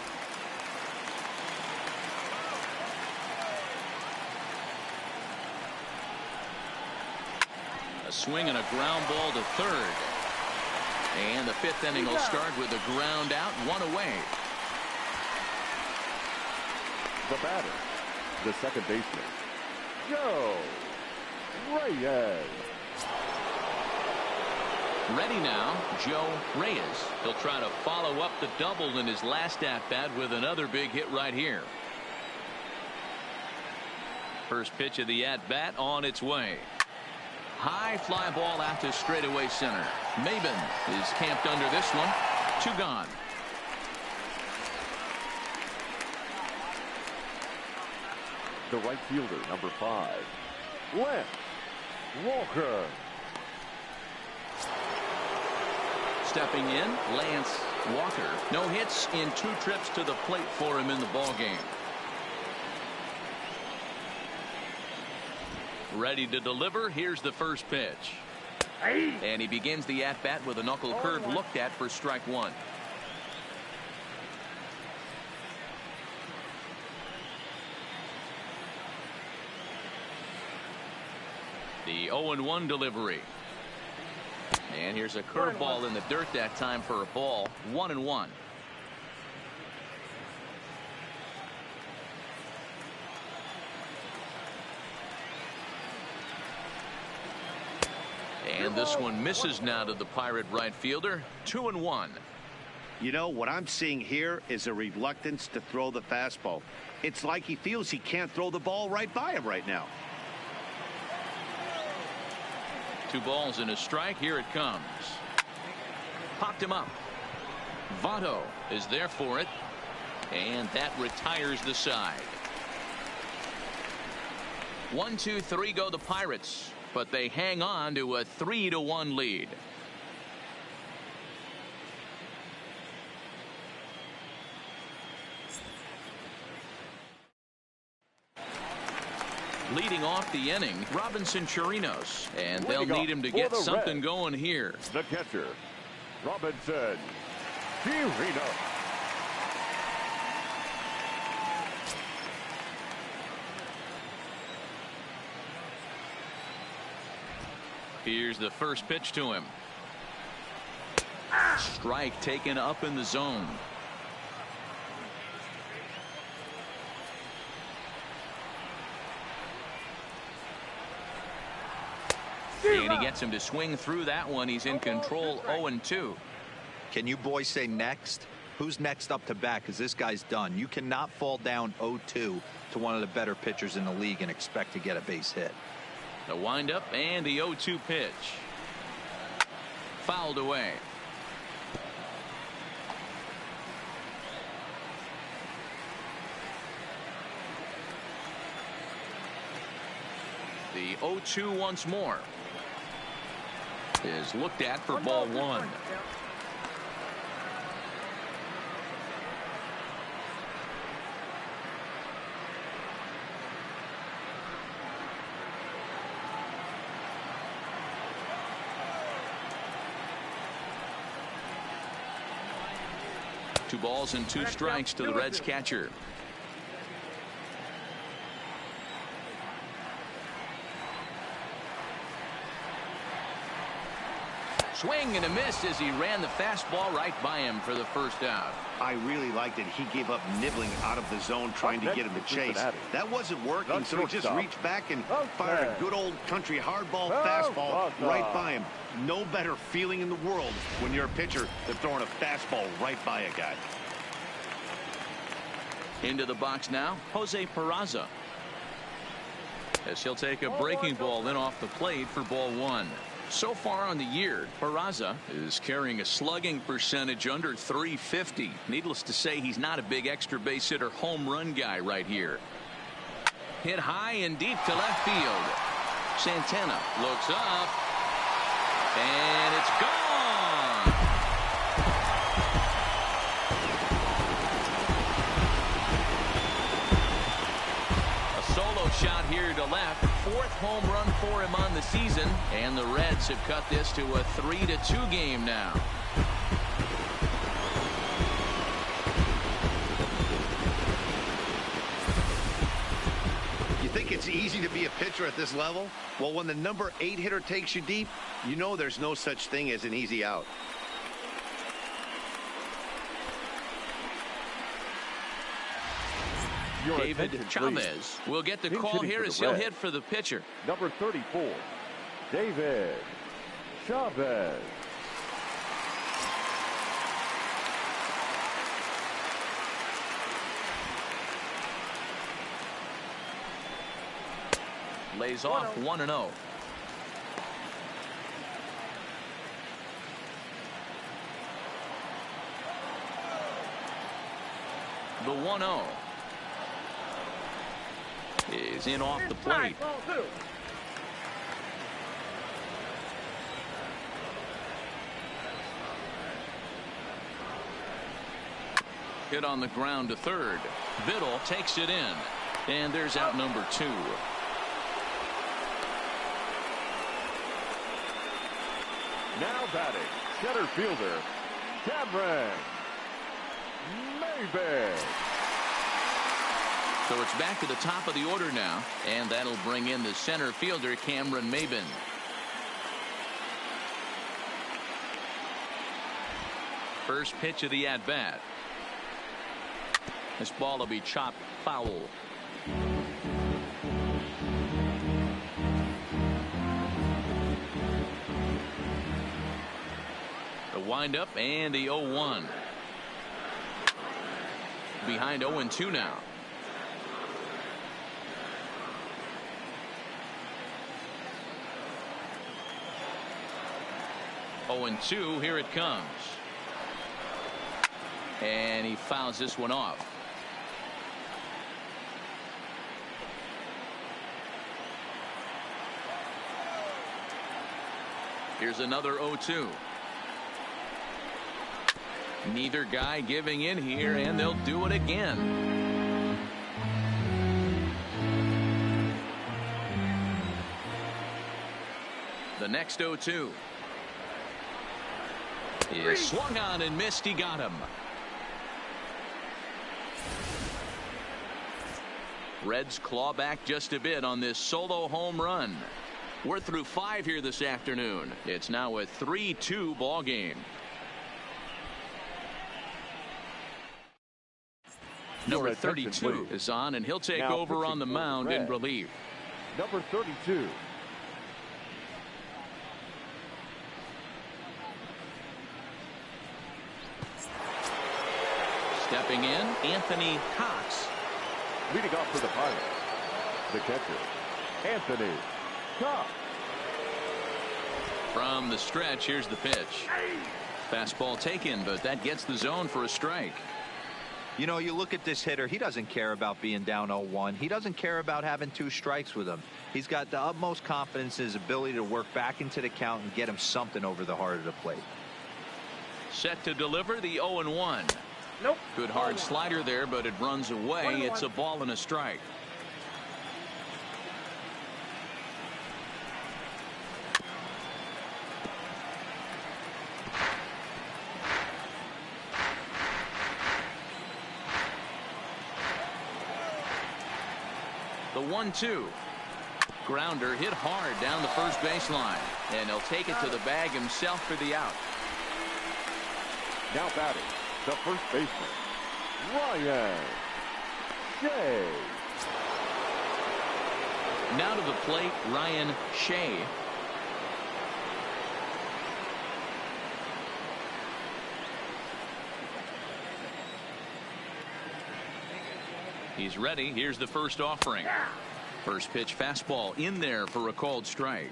A swing and a ground ball to third. And the 5th inning will start with a ground out, 1 away. The batter, the second baseman, Joe Reyes. Ready now, Joe Reyes. He'll try to follow up the double in his last at-bat with another big hit right here. First pitch of the at-bat on its way. High fly ball out to straightaway center. Maben is camped under this one. 2 gone. The right fielder, number 5, Lance Walker. Stepping in, Lance Walker. No hits in 2 trips to the plate for him in the ballgame. Ready to deliver. Here's the first pitch. And he begins the at-bat with a knuckle curve looked at for strike 1. The 0-1 delivery. And here's a curveball in the dirt that time for a ball. 1-1. And this one misses now to the Pirate right fielder. 2-1. You know, what I'm seeing here is a reluctance to throw the fastball. It's like he feels he can't throw the ball right by him right now. 2 balls and a strike. Here it comes. Popped him up. Votto is there for it. And that retires the side. 1, 2, 3 go the Pirates. But they hang on to a 3-1 lead. Leading off the inning, Robinson Chirinos, and they'll need him to get something going here. The catcher, Robinson Chirinos. Here's the first pitch to him. Strike taken up in the zone. And he gets him to swing through that one. He's in control. 0-2. Can you boys say next? Who's next up to bat? Because this guy's done. You cannot fall down 0-2 to one of the better pitchers in the league and expect to get a base hit. The windup and the 0-2 pitch. Fouled away. The 0-2 once more is looked at for ball 1. Two balls and 2 strikes to the Reds catcher. Swing and a miss as he ran the fastball right by him for the first out. I really liked it. He gave up nibbling out of the zone trying to get him to chase. That wasn't working, so he just reached back and fired a good old country hardball fastball right by him. No better feeling in the world when you're a pitcher than throwing a fastball right by a guy. Into the box now, Jose Peraza. As he'll take a breaking ball in off the plate for ball 1. So far on the year, Peraza is carrying a slugging percentage under .350. Needless to say, he's not a big extra base hitter home run guy right here. Hit high and deep to left field. Santana looks up, and it's gone. A solo shot here to left. 4th home run for him on the season, and the Reds have cut this to a 3-2 game now. You think it's easy to be a pitcher at this level? Well, when the number 8 hitter takes you deep, you know there's no such thing as an easy out. Your David attention, Chavez will get the Pinch call hitting here for the as he'll Reds. hit for the pitcher. Number 34, David Chavez. Lays off 1-0. The 1-0 is in off the plate. Hit on the ground to third. Biddle takes it in. And there's out number 2. Now batting, center fielder, Cameron Maybin. So it's back to the top of the order now, and that'll bring in the center fielder, Cameron Maybin. First pitch of the at-bat. This ball will be chopped foul. The windup and the 0-1. Behind 0-2 now. Oh, and 2, here it comes. And he fouls this one off. Here's another 0-2. Neither guy giving in here, and they'll do it again. The next 0-2 is swung on and missed. He got him. Reds claw back just a bit on this solo home run. We're through 5 here this afternoon. It's now a 3-2 ball game. Number 32 is on, and he'll take over on the mound in relief. Number 32. Stepping in, Anthony Cox. Leading off for the Pirates, the catcher, Anthony Cox. From the stretch, here's the pitch. Fastball taken, but that gets the zone for a strike. You know, you look at this hitter, he doesn't care about being down 0-1. He doesn't care about having 2 strikes with him. He's got the utmost confidence in his ability to work back into the count and get him something over the heart of the plate. Set to deliver the 0-1. Nope. Good hard slider there, but it runs away. It's a ball and a strike. The 1-2. Grounder hit hard down the first baseline, and he'll take it to the bag himself for the out. Now batting, the first baseman, Ryan Shea. Now to the plate, Ryan Shea. He's ready. Here's the first offering. First pitch fastball in there for a called strike.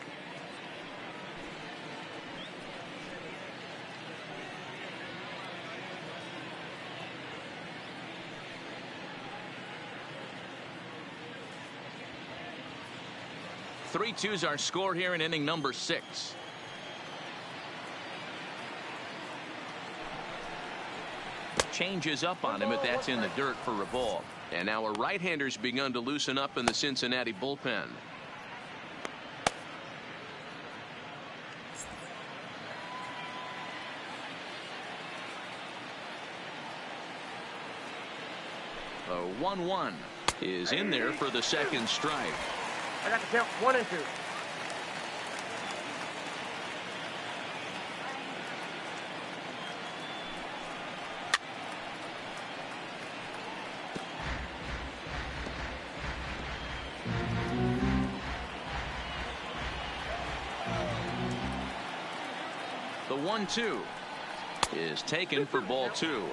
Three-two's our score here in inning number 6. Changes up on him, but that's in the dirt for a ball. And now a right-hander's begun to loosen up in the Cincinnati bullpen. The 1-1 is in there for the second strike. I got the count 1 and 2. 1-2 is taken for ball 2.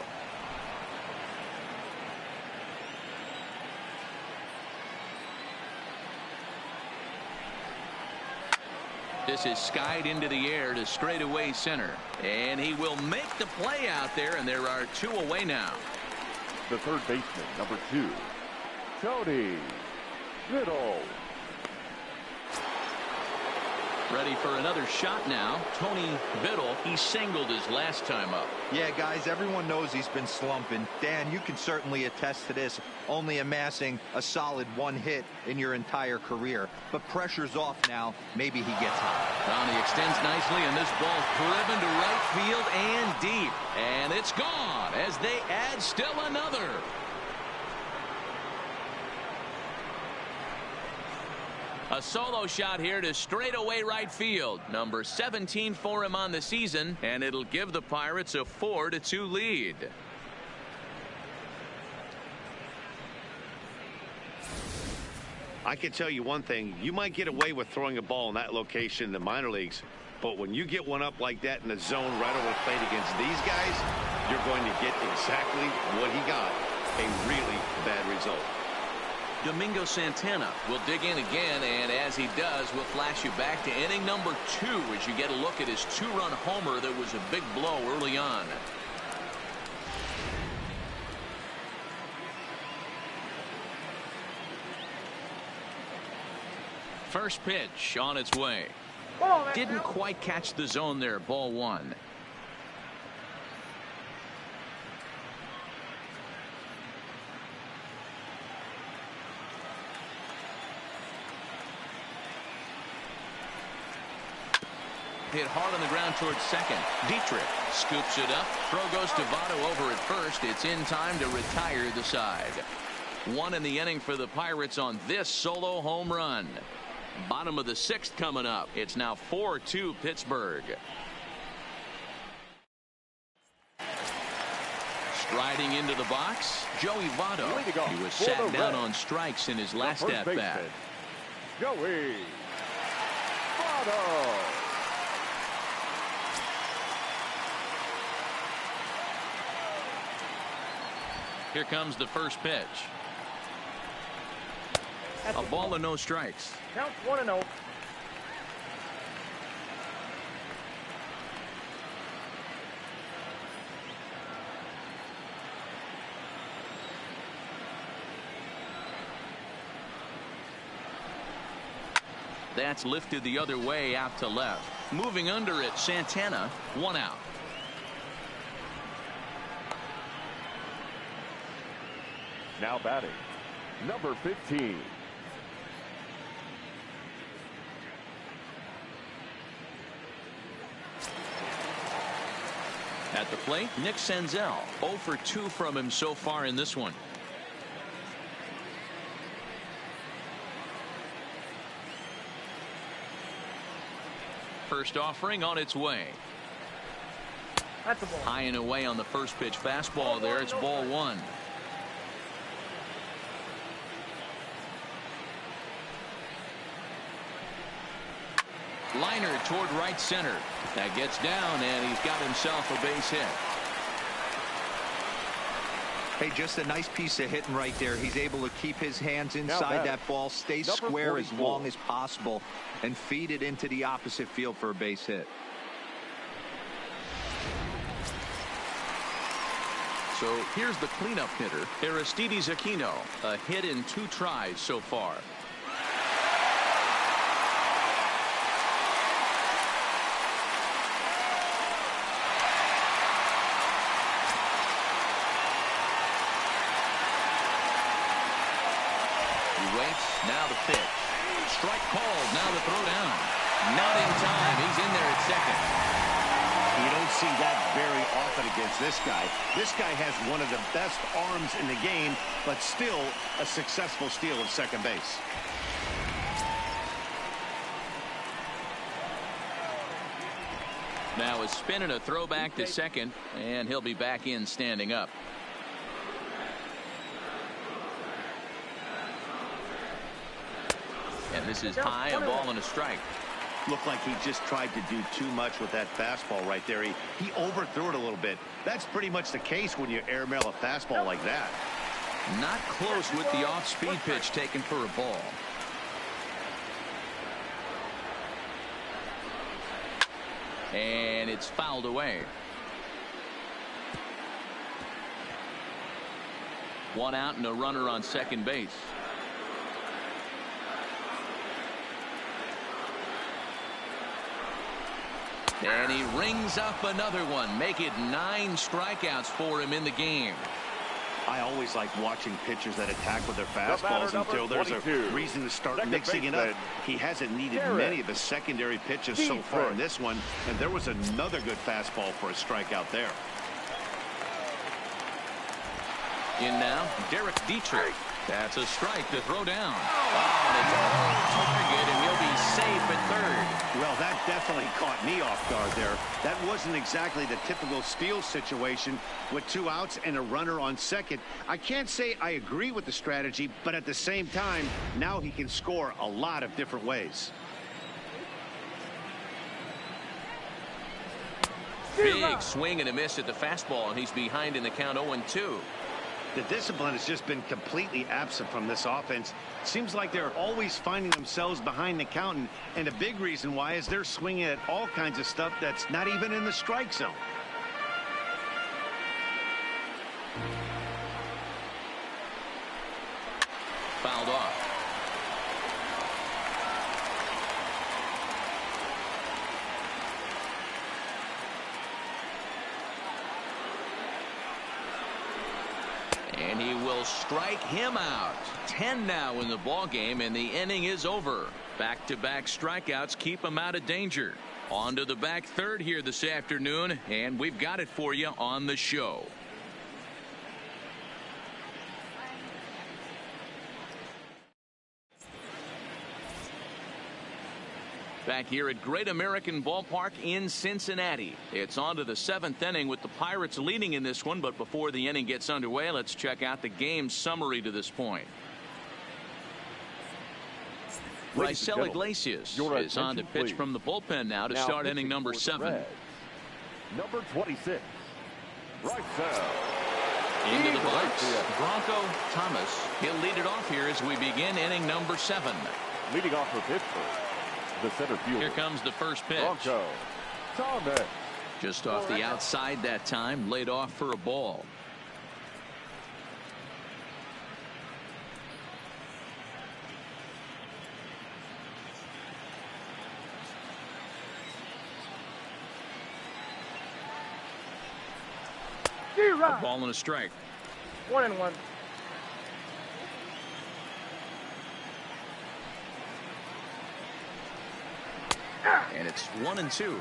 This is skied into the air to straightaway center, and he will make the play out there, and there are 2 away now. The third baseman, number 2, Tony Little. Ready for another shot now. Tony Biddle, he singled his last time up. Yeah, guys, everyone knows he's been slumping. Dan, you can certainly attest to this, only amassing a solid 1 hit in your entire career. But pressure's off now. Maybe he gets hot. Well, he extends nicely, and this ball's driven to right field and deep. And it's gone as they add still another. A solo shot here to straightaway right field. Number 17 for him on the season, and it'll give the Pirates a 4-2 lead. I can tell you one thing. You might get away with throwing a ball in that location in the minor leagues, but when you get one up like that in the zone right over the plate against these guys, you're going to get exactly what he got, a really bad result. Domingo Santana will dig in again, and as he does, we'll flash you back to inning number 2 as you get a look at his 2-run homer that was a big blow early on. First pitch on its way. Didn't quite catch the zone there. Ball 1. Hit hard on the ground towards second. Dietrich scoops it up. Throw goes to Votto over at first. It's in time to retire the side. 1 in the inning for the Pirates on this solo home run. Bottom of the 6th coming up. It's now 4-2 Pittsburgh. Striding into the box, Joey Votto. He was sat down on strikes in his last at-bat. Joey Votto. Here comes the first pitch. A ball and no strikes. Count 1-0. That's lifted the other way out to left. Moving under it, Santana, 1 out. Now batting, number 15. At the plate, Nick Senzel. 0 for 2 from him so far in this one. First offering on its way. That's a ball. High and away on the first pitch fastball there. It's ball 1. Liner toward right center. That gets down, and he's got himself a base hit. Hey, just a nice piece of hitting right there. He's able to keep his hands inside that ball, stay square as long as possible, and feed it into the opposite field for a base hit. So here's the cleanup hitter, Aristides Aquino. A hit in 2 tries so far. Now the pitch. Strike called. Now the throw down. Not in time. He's in there at second. You don't see that very often against this guy. This guy has one of the best arms in the game, but still a successful steal of second base. Now a spin and a throw back to second, and he'll be back in standing up. And this is high, a ball and a strike. Looked like he just tried to do too much with that fastball right there. He overthrew it a little bit. That's pretty much the case when you airmail a fastball like that. Not close with the off-speed pitch taken for a ball. And it's fouled away. One out and a runner on second base. And he rings up another one. Make it 9 strikeouts for him in the game. I always like watching pitchers that attack with their fastballs until there's a reason to start mixing it up. He hasn't needed many of his secondary pitches so far in this one, and there was another good fastball for a strikeout there. In now, Derek Dietrich. That's a strike to throw down. Oh, it's a target, and he'll be safe at third. Well, that definitely caught me off guard there. That wasn't exactly the typical steal situation with 2 outs and a runner on second. I can't say I agree with the strategy, but at the same time, now he can score a lot of different ways. Big swing and a miss at the fastball, and he's behind in the count 0-2. The discipline has just been completely absent from this offense. Seems like they're always finding themselves behind the count, and a big reason why is they're swinging at all kinds of stuff that's not even in the strike zone. Fouled off. And he will strike him out. 10 now in the ball game, and the inning is over. Back-to-back strikeouts keep him out of danger. On to the back third here this afternoon, and we've got it for you on the show. Back here at Great American Ballpark in Cincinnati. It's on to the 7th inning with the Pirates leading in this one, but before the inning gets underway, let's check out the game summary to this point. Raisel Iglesias is on to pitch from the bullpen now to start inning number 7. Number 26, Raisel. Into the box, Bronco Thomas. He'll lead it off here as we begin inning number 7. Leading off for Pittsburgh, the center fielder. Here comes the first pitch. Bronco Thomas. Just off the outside that time, laid off for a ball. A ball and a strike. 1-1. And it's 1-2.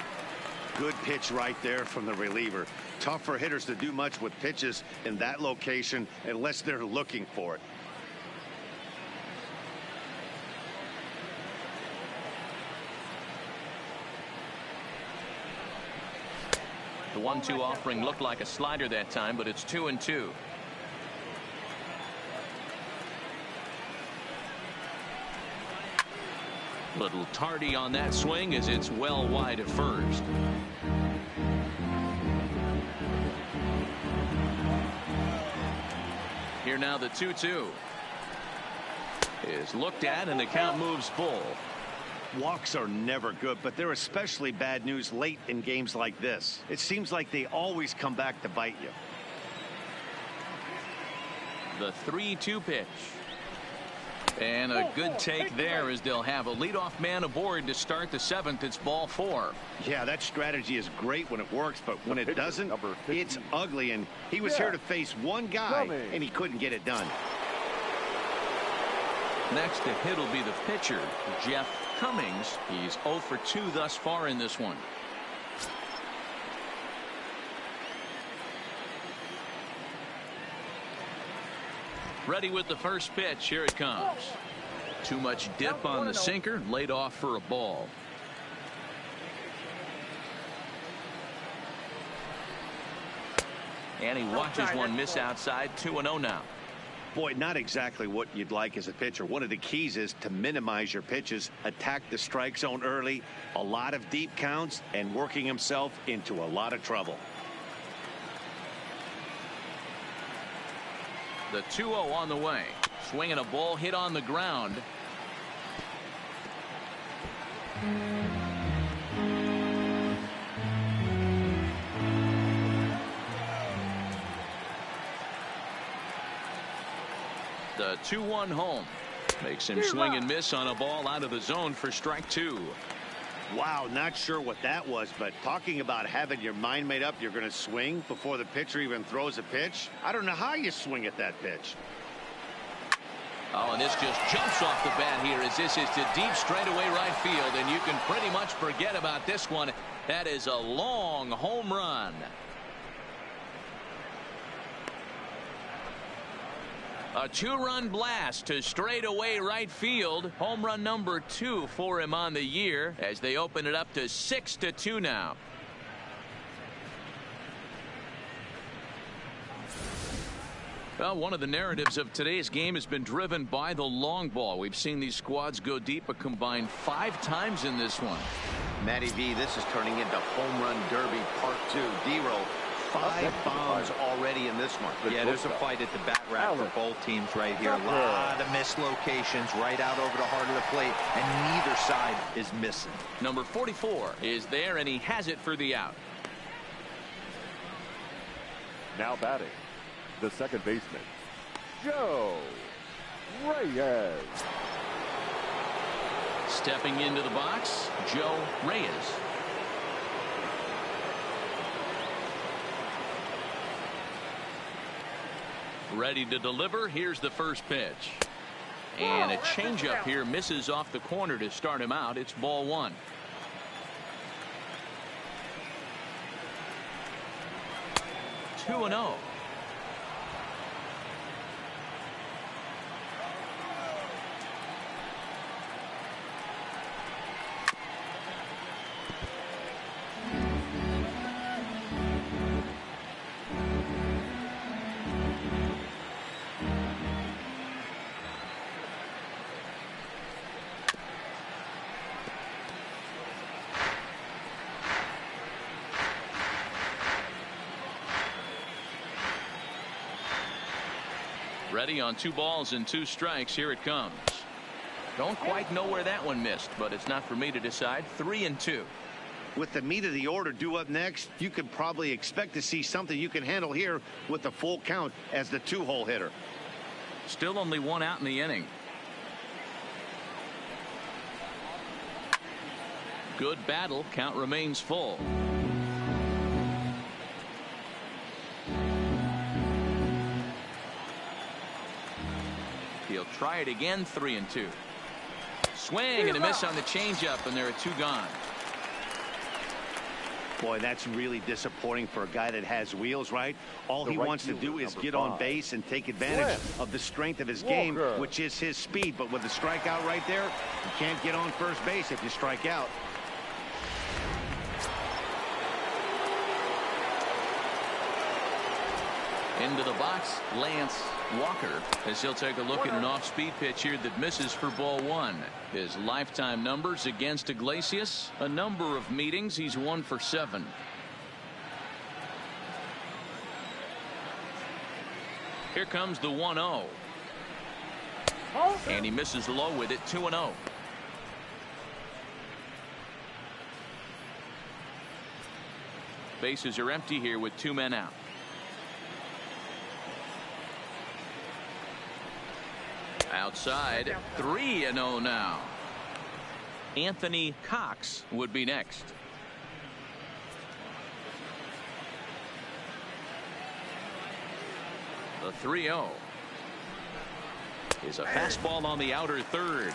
Good pitch right there from the reliever. Tough for hitters to do much with pitches in that location unless they're looking for it. The 1-2 offering looked like a slider that time, but it's 2-2. Little tardy on that swing as it's well wide at first. Here now the 2-2 is looked at, and the count moves full. Walks are never good, but they're especially bad news late in games like this. It seems like they always come back to bite you. The 3-2 pitch. And a good take there as they'll have a leadoff man aboard to start the 7th. It's ball 4. Yeah, that strategy is great when it works, but when it doesn't, it's ugly. And he was here to face one guy, and he couldn't get it done. Next to hit will be the pitcher, Jeff Cummings. He's 0 for 2 thus far in this one. Ready with the first pitch. Here it comes. Too much dip on the sinker. Laid off for a ball. And he watches one miss outside. 2-0 now. Boy, not exactly what you'd like as a pitcher. One of the keys is to minimize your pitches, attack the strike zone early, a lot of deep counts, and working himself into a lot of trouble. The 2-0 on the way. Swinging a ball hit on the ground. The 2-1 home. Makes him swing and miss on a ball out of the zone for strike 2. Wow, not sure what that was, but talking about having your mind made up, you're going to swing before the pitcher even throws a pitch. I don't know how you swing at that pitch. Oh, and this just jumps off the bat here as this is to deep straightaway right field, and you can pretty much forget about this one. That is a long home run. A 2-run blast to straightaway right field. Home run number 2 for him on the year as they open it up to 6-2 now. Well, one of the narratives of today's game has been driven by the long ball. We've seen these squads go deep a combined 5 times in this one. Matty V, this is turning into home run derby part 2. D-roll. 5 bombs already in this one. Yeah, there's a fight at the bat rack for both teams right here. A lot of mislocations right out over the heart of the plate, and neither side is missing. Number 44 is there, and he has it for the out. Now batting, the second baseman, Joe Reyes. Stepping into the box, Joe Reyes. Ready to deliver. Here's the first pitch. And a changeup here misses off the corner to start him out. It's ball 1. Two 2-0. Ready on 2 balls and 2 strikes. Here it comes. Don't quite know where that one missed, but it's not for me to decide. 3-2. With the meat of the order due up next, you could probably expect to see something you can handle here with the full count as the 2-hole hitter. Still only 1 out in the inning. Good battle. Count remains full. He'll try it again. 3-2. Swing and a miss on the changeup, and there are 2 gone. Boy, that's really disappointing for a guy that has wheels, right? All he wants to do is get on base and take advantage of the strength of his game, which is his speed. But with the strikeout right there, you can't get on first base if you strike out. Into the box, Lance Walker, as he'll take a look at an off-speed pitch here that misses for ball 1. His lifetime numbers against Iglesias, a number of meetings. He's 1 for 7. Here comes the 1-0. And he misses low with it. 2-0. Bases are empty here with 2 men out. Outside, 3-0 now. Anthony Cox would be next. The 3-0 is a fastball on the outer third.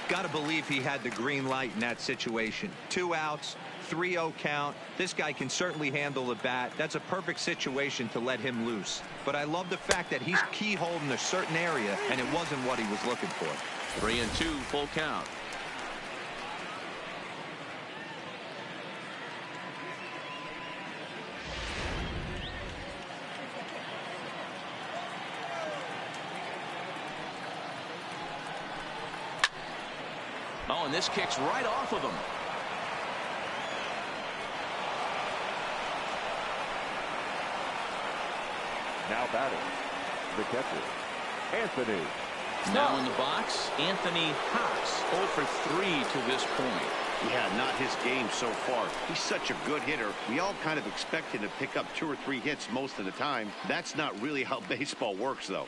Got to believe he had the green light in that situation. 2 outs, 3-0 count. This guy can certainly handle the bat. That's a perfect situation to let him loose. But I love the fact that he's keyholed in a certain area, and it wasn't what he was looking for. 3-2, full count. Oh, and this kicks right off of him. Now batting, the catcher, Anthony. Now in the box, Anthony Hawks, 0 for 3 to this point. Yeah, not his game so far. He's such a good hitter. We all kind of expect him to pick up 2 or 3 hits most of the time. That's not really how baseball works, though.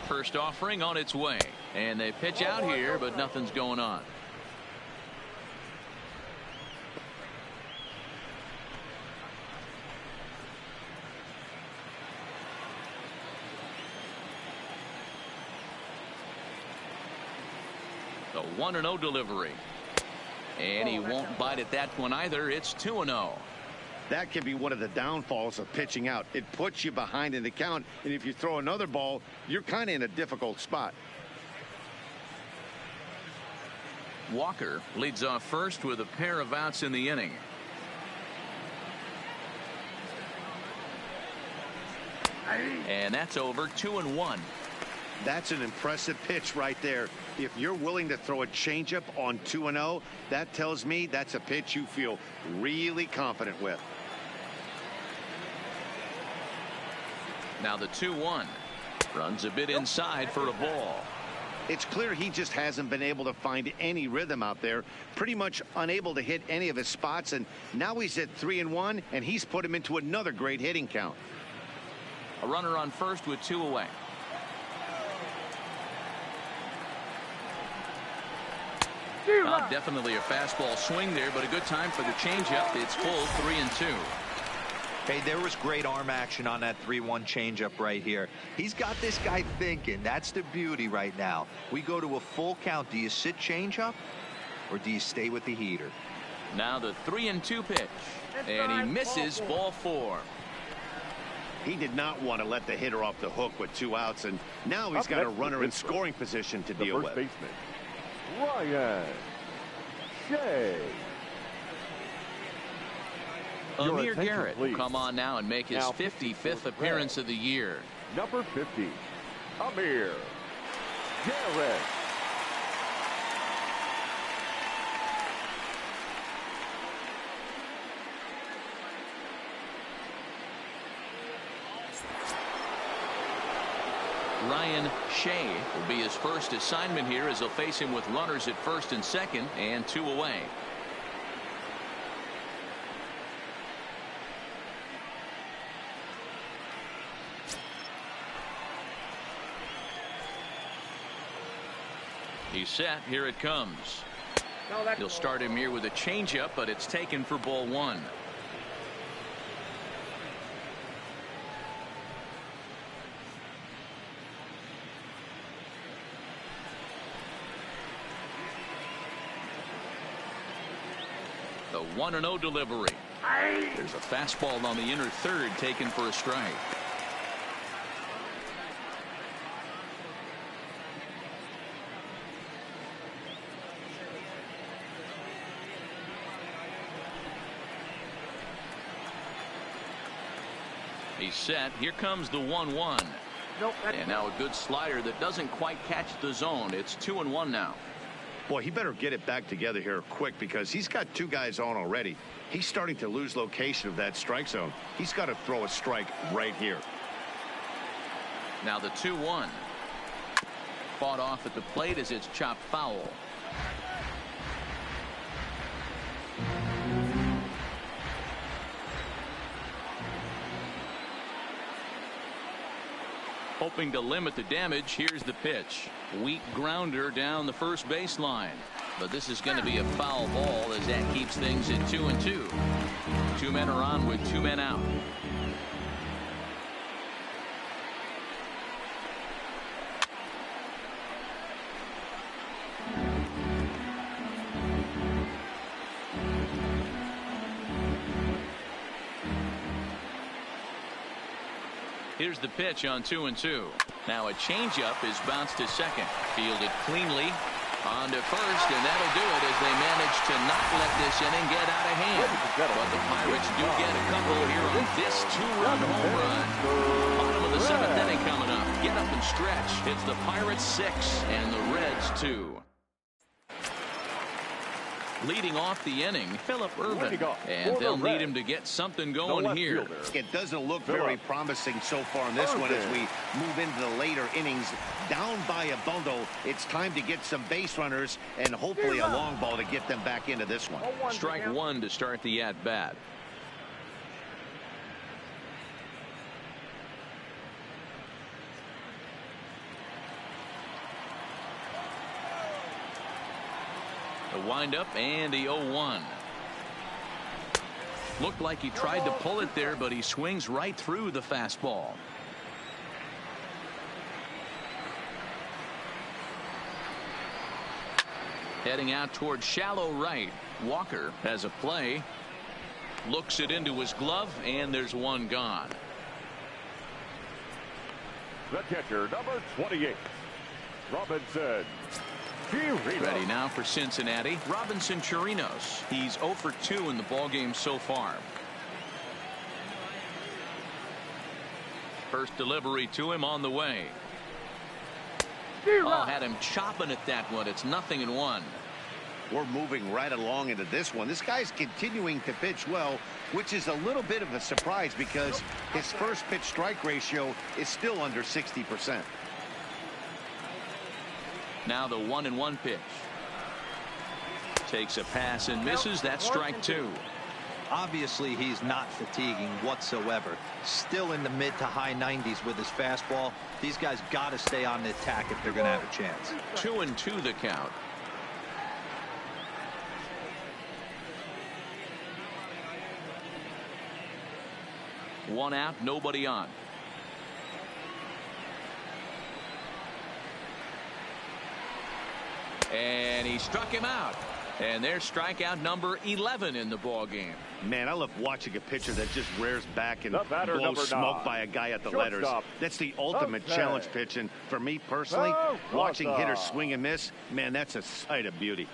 First offering on its way, and they pitch out here, but nothing's going on. The 1-0 delivery, and he won't bite at that one either. It's 2-0. That can be one of the downfalls of pitching out. It puts you behind in the count, and if you throw another ball, you're kind of in a difficult spot. Walker leads off first with a pair of outs in the inning. And that's over. 2-1. That's an impressive pitch right there. If you're willing to throw a changeup on 2-0, that tells me that's a pitch you feel really confident with. Now the 2-1. Runs a bit inside for a ball. It's clear he just hasn't been able to find any rhythm out there. Pretty much unable to hit any of his spots, and now he's at 3-1, and he's put him into another great hitting count. A runner on first with 2 away. Definitely a fastball swing there, but a good time for the changeup. It's full 3-2. Hey, there was great arm action on that 3-1 changeup right here. He's got this guy thinking. That's the beauty right now. We go to a full count. Do you sit changeup or do you stay with the heater? Now the 3-2 pitch, and he misses ball 4. He did not want to let the hitter off the hook with 2 outs, and now he's got a runner in scoring position to deal with. First baseman, Ryan Shea. Amir Garrett will come on now and make his 55th appearance of the year. Number 50, Amir Garrett. Ryan Shea will be his first assignment here as they'll face him with runners at first and second and 2 away. He's set. Here it comes. He'll start him here with a changeup, but it's taken for ball 1. The 1-0 delivery. There's a fastball on the inner third taken for a strike. He's set. Here comes the 1-1. And now a good slider that doesn't quite catch the zone. It's 2-1 now. Boy, he better get it back together here quick because he's got 2 guys on already. He's starting to lose location of that strike zone. He's got to throw a strike right here. Now the 2-1. Fought off at the plate as it's chopped foul. Hoping to limit the damage. Here's the pitch. Weak grounder down the first baseline. But this is going to be a foul ball as that keeps things at 2-2. 2 men are on with 2 men out. Here's the pitch on 2-2. Now a changeup is bounced to second. Fielded cleanly. On to first, and that'll do it as they manage to not let this inning get out of hand. But the Pirates do get a couple here on this two-run home run. Bottom of the seventh inning coming up. Get up and stretch. It's the Pirates 6 and the Reds 2. Leading off the inning, Phillip Ervin, and they'll need him to get something going here. It doesn't look very promising so far in this one as we move into the later innings. Down by a bundle, it's time to get some base runners and hopefully a long ball to get them back into this one. Strike one to start the at-bat. The windup and the 0-1. Looked like he tried to pull it there, but he swings right through the fastball. Heading out towards shallow right. Walker has a play. Looks it into his glove, and there's one gone. The catcher, number 28, Robinson. Ready now for Cincinnati, Robinson Chirinos. He's 0 for 2 in the ballgame so far. First delivery to him on the way. Oh, had him chopping at that one. It's 0-1. We're moving right along into this one. This guy's continuing to pitch well, which is a little bit of a surprise because his first pitch strike ratio is still under 60%. Now the 1-1 pitch. Takes a pass and misses. That's strike two. Obviously, he's not fatiguing whatsoever. Still in the mid to high 90s with his fastball. These guys got to stay on the attack if they're going to have a chance. 2-2 the count. One out, nobody on. And he struck him out. And there's strikeout number 11 in the ball game. Man, I love watching a pitcher that just rears back and blows smoke by a guy at the letters. That's the ultimate challenge pitch. And for me personally, watching hitters swing and miss, man, that's a sight of beauty.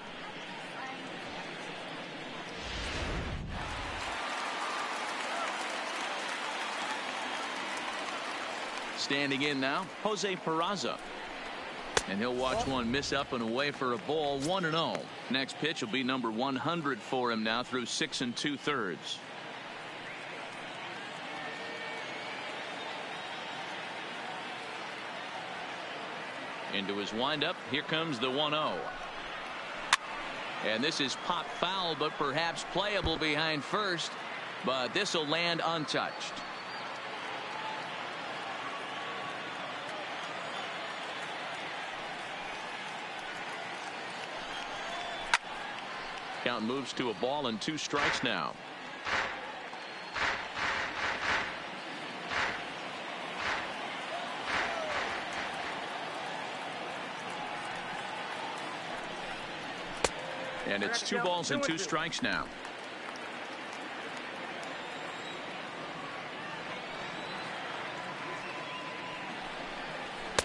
Standing in now, Jose Peraza. And he'll watch one miss up and away for a ball. 1-0. Next pitch will be number 100 for him now through 6 2/3. Into his windup. Here comes the 1-0. And this is pop foul, but perhaps playable behind first. But this will land untouched. Count moves to a ball and 2 strikes now. And it's 2 balls and 2 strikes now.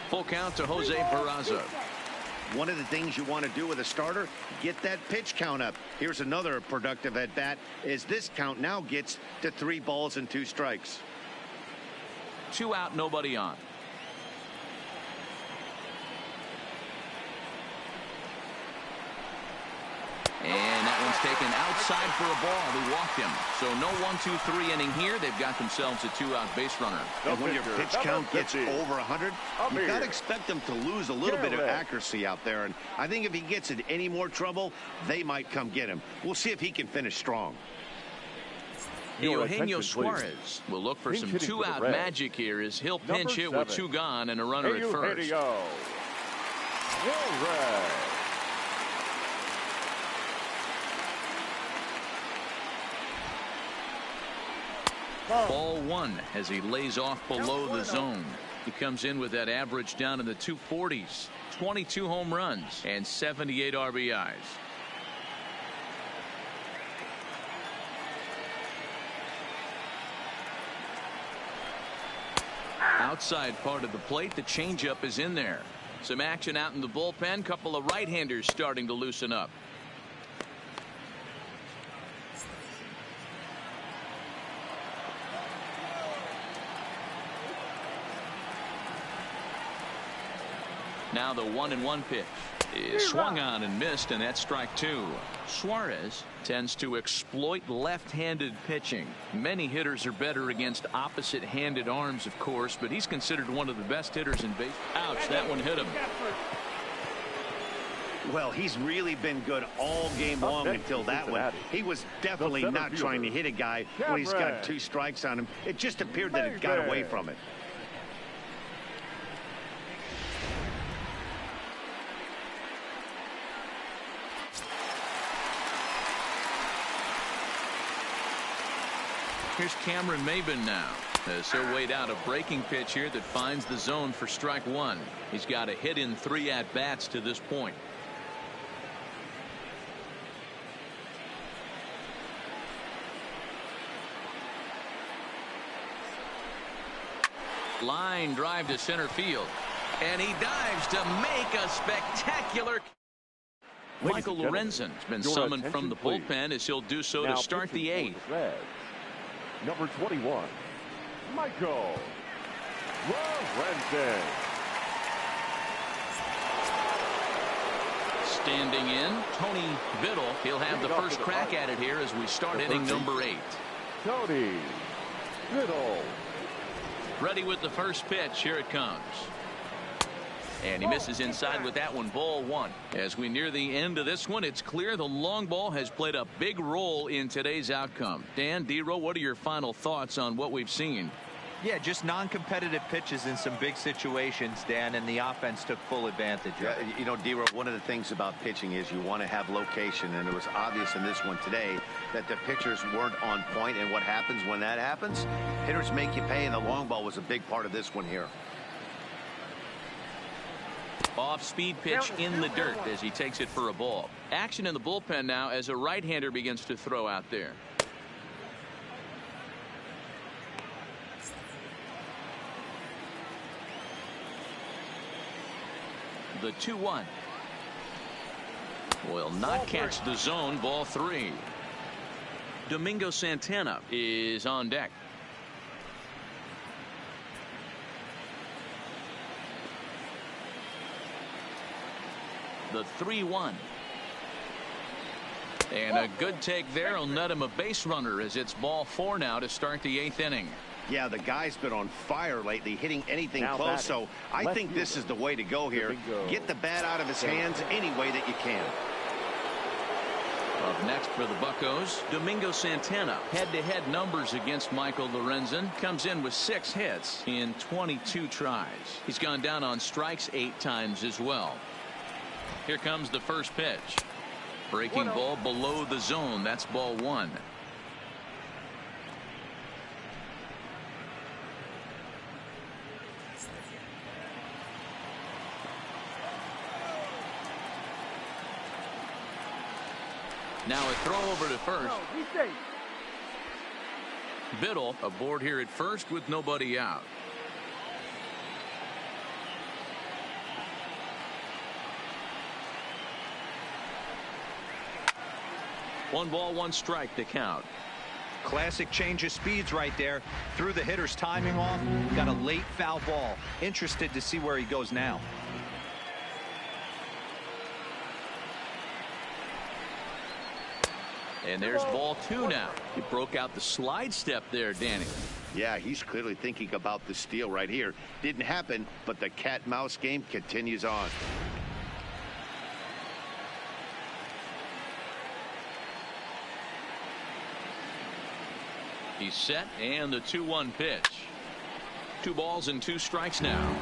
Full count to Jose Peraza. One of the things you want to do with a starter, get that pitch count up. Here's another productive at bat as this count now gets to 3 balls and 2 strikes. 2 out, nobody on. And that one's taken outside for a ball. He walked him. So no 1-2-3 inning here. They've got themselves a 2-out base runner. And when your pitch count gets over 100, you've got to expect them to lose a little bit of accuracy out there. And I think if he gets in any more trouble, they might come get him. We'll see if he can finish strong. Eugenio Suarez will look for some 2-out magic here as he'll pinch hit with 2 gone and a runner at first. Ball 1 as he lays off below the zone. He comes in with that average down in the 240s. 22 home runs and 78 RBIs. Outside part of the plate, the changeup is in there. Some action out in the bullpen. Couple of right-handers starting to loosen up. Now the 1-1 pitch is swung on and missed, and that's strike two. Suarez tends to exploit left-handed pitching. Many hitters are better against opposite-handed arms, of course, but he's considered one of the best hitters in baseball. Ouch, that one hit him. Well, he's really been good all game long until that one. He was definitely not trying to hit a guy when he's got 2 strikes on him. It just appeared that it got away from it. Here's Cameron Maybin now, as he'll wait out a breaking pitch here that finds the zone for strike one. He's got a hit in 3 at-bats to this point. Line drive to center field, and he dives to make a spectacular. Michael Lorenzen has been summoned from the bullpen, as he'll do so to start the 8th. Number 21, Michael Lorenzen. Standing in, Tony Biddle. He'll have the first crack at it here as we start inning number 8. Tony Biddle. Ready with the first pitch. Here it comes. And he misses inside with that one. Ball 1. As we near the end of this one, it's clear the long ball has played a big role in today's outcome. Dan, D-Row, what are your final thoughts on what we've seen? Yeah, just non-competitive pitches in some big situations, Dan, and the offense took full advantage of it. You know, D-Row, one of the things about pitching is you want to have location, and it was obvious in this one today that the pitchers weren't on point, and what happens when that happens? Hitters make you pay, and the long ball was a big part of this one here. Off-speed pitch in the dirt as he takes it for a ball. Action in the bullpen now as a right-hander begins to throw out there. The 2-1 will not catch the zone. Ball 3. Domingo Santana is on deck. The 3-1. And a good take there will net him a base runner, as it's ball 4 now to start the 8th inning. Yeah, the guy's been on fire lately, hitting anything close, so I think this is the way to go here. Get the bat out of his hands any way that you can. Up next for the Buccos, Domingo Santana. Head-to-head numbers against Michael Lorenzen. Comes in with 6 hits in 22 tries. He's gone down on strikes 8 times as well. Here comes the first pitch. Breaking ball below the zone. That's ball 1. Now a throw over to first. Biddle aboard here at first with nobody out. One ball, 1 strike to count. Classic change of speeds right there. Threw the hitter's timing off. Got a late foul ball. Interested to see where he goes now. And there's ball 2 now. He broke out the slide step there, Danny. Yeah, he's clearly thinking about the steal right here. Didn't happen, but the cat-mouse game continues on. He's set, and the 2-1 pitch. 2 balls and 2 strikes now.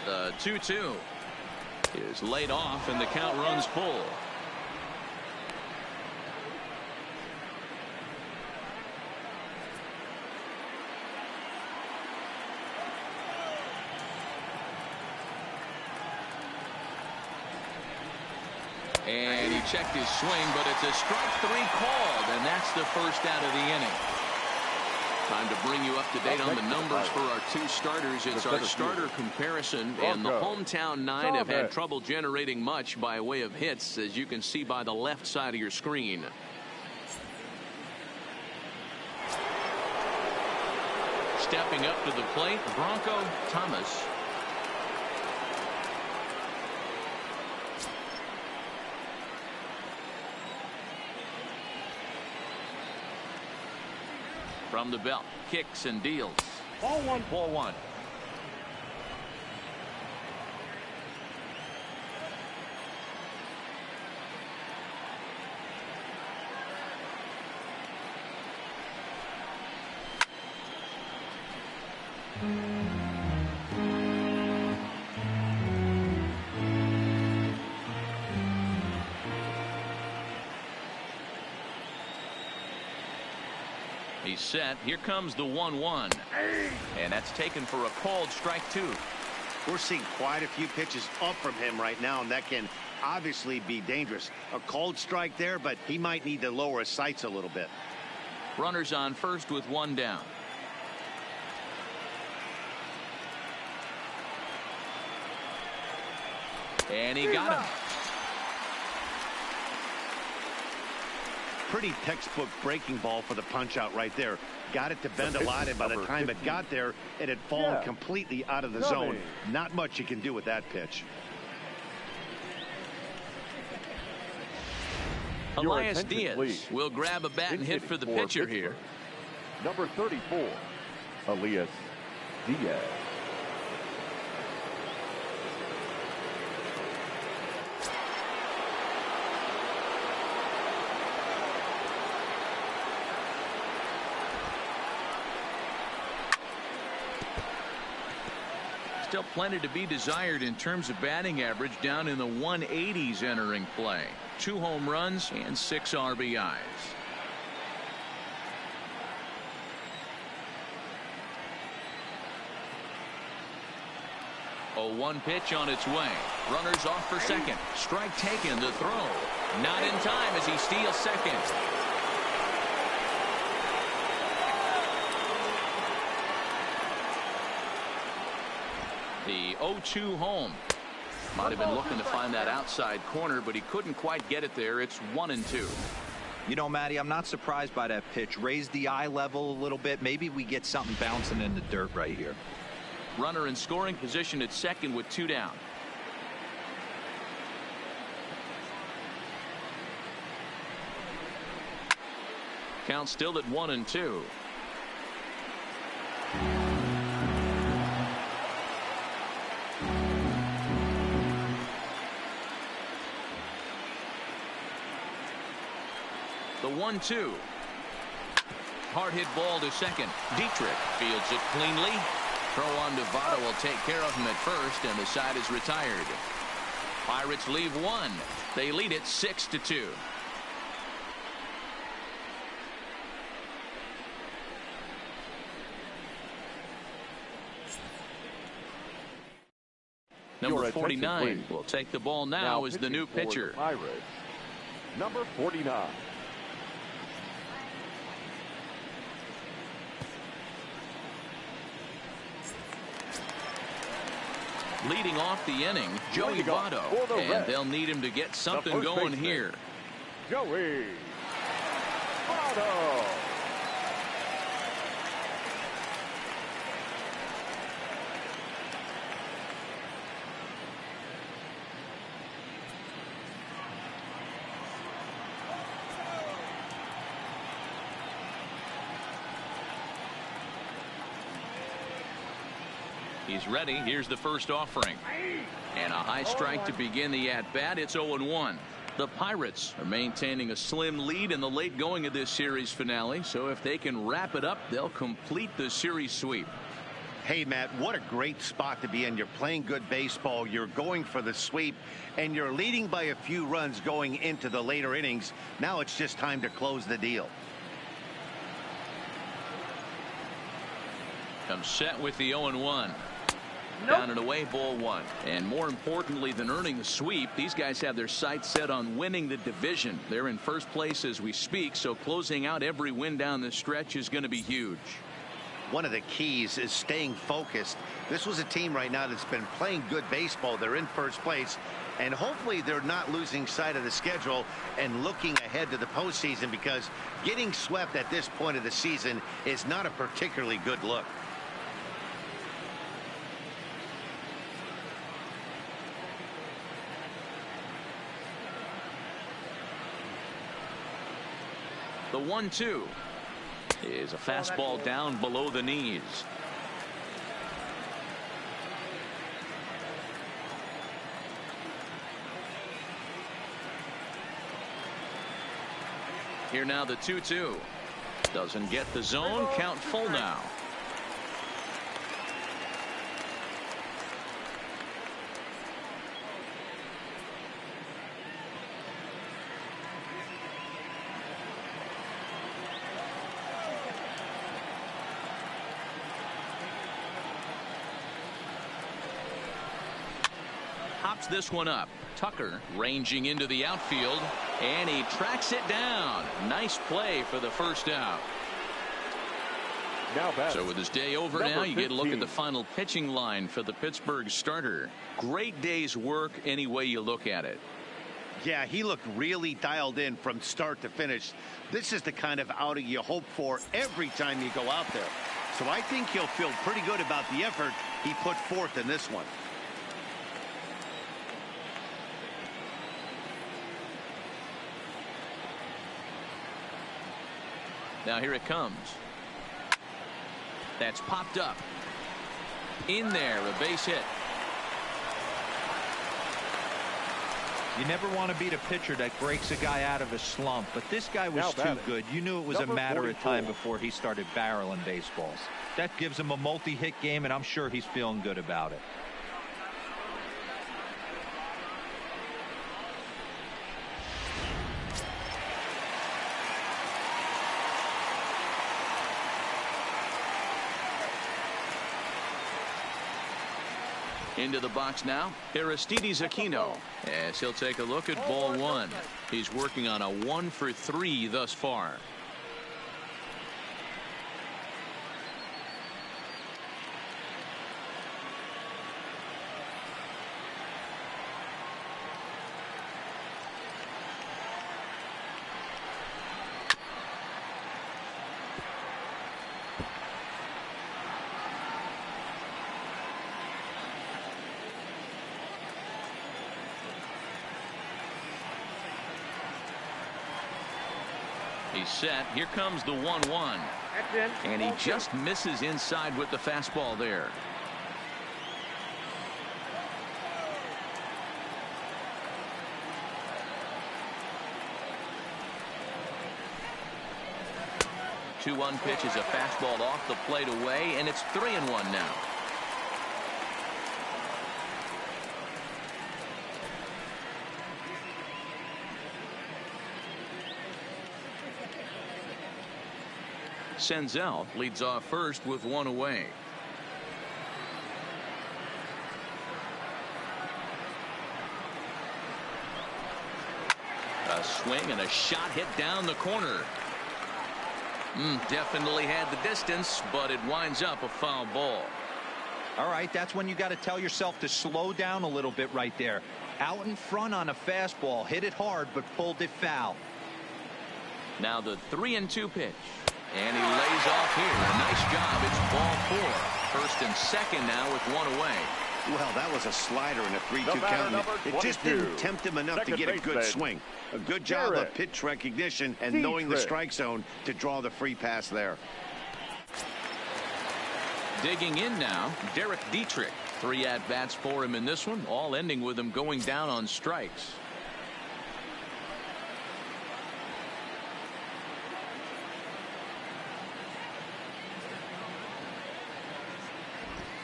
The 2-2 is laid off, and the count runs full. And he checked his swing, but it's a strike 3 called, and that's the first out of the inning. Time to bring you up to date on the numbers for our 2 starters. It's our starter comparison, and the hometown 9 have had trouble generating much by way of hits, as you can see by the left side of your screen. Stepping up to the plate, Bronco Thomas. From the belt, kicks and deals. Ball one. Ball one. He's set. Here comes the 1-1. And that's taken for a called strike 2. We're seeing quite a few pitches up from him right now, and that can obviously be dangerous. A called strike there, but he might need to lower his sights a little bit. Runners on first with 1 down. And he got him. Pretty textbook breaking ball for the punch out right there. Got it to bend a lot, and by the time it got there, it had fallen completely out of the zone. Not much you can do with that pitch. Elias Diaz will grab a bat and hit for the pitcher here. Number 34, Elias Diaz. Still plenty to be desired in terms of batting average, down in the 180s entering play. 2 home runs and 6 RBIs. A 1 pitch on its way. Runners off for second. Strike taken. The throw not in time as he steals second. The 0-2 home. Might have been looking to find that outside corner, but he couldn't quite get it there. It's 1-2. You know, Matty, I'm not surprised by that pitch. Raise the eye level a little bit. Maybe we get something bouncing in the dirt right here. Runner in scoring position at second with 2 down. Count still at 1-2. The 1-2. Hard hit ball to second. Dietrich fields it cleanly. Throw on to Votto will take care of him at first, and the side is retired. Pirates leave 1. They lead it 6-2. Number 49 will take the ball now as the new pitcher. Pirates, number 49. Leading off the inning, Joey Votto, and they'll need him to get something going here. Joey Votto. He's ready. Here's the first offering. And a high strike to begin the at-bat. It's 0-1. The Pirates are maintaining a slim lead in the late going of this series finale. So if they can wrap it up, they'll complete the series sweep. Hey, Matt, what a great spot to be in. You're playing good baseball. You're going for the sweep, and you're leading by a few runs going into the later innings. Now it's just time to close the deal. Comes set with the 0-1. Down and away, ball one. And more importantly than earning the sweep, these guys have their sights set on winning the division. They're in first place as we speak, so closing out every win down the stretch is going to be huge. One of the keys is staying focused. This was a team right now that's been playing good baseball. They're in first place, and hopefully they're not losing sight of the schedule and looking ahead to the postseason, because getting swept at this point of the season is not a particularly good look. The 1-2 is a fastball down below the knees. Here now the 2-2. Doesn't get the zone. Count full now. Hops this one up. Tucker ranging into the outfield, and he tracks it down. Nice play for the first out. So with his day over now, you get a look at the final pitching line for the Pittsburgh starter. Great day's work any way you look at it. Yeah, he looked really dialed in from start to finish. This is the kind of outing you hope for every time you go out there. So I think he'll feel pretty good about the effort he put forth in this one. Now here it comes. That's popped up. In there, a base hit. You never want to beat a pitcher that breaks a guy out of a slump, but this guy was too good. You knew it was a matter of time before he started barreling baseballs. That gives him a multi-hit game, and I'm sure he's feeling good about it. Into the box now, Aristides Aquino, as he'll take a look at ball one. He's working on a 1-for-3 thus far. He's set. Here comes the 1-1. And he just misses inside with the fastball there. The 2-1 pitch is a fastball off the plate away, and it's 3-1 now. Senzel leads off first with one away. A swing and a shot hit down the corner. Definitely had the distance, but it winds up a foul ball. All right, that's when you got to tell yourself to slow down a little bit right there. Out in front on a fastball, hit it hard, but pulled it foul. Now the 3-2 pitch. And he lays off here. A nice job. It's ball 4. First and second now with one away. Well, that was a slider in a 3-2 count. It just didn't tempt him enough to get a good swing. A good job of pitch recognition and knowing the strike zone to draw the free pass there. Digging in now, Derek Dietrich. 3 at-bats for him in this one, all ending with him going down on strikes.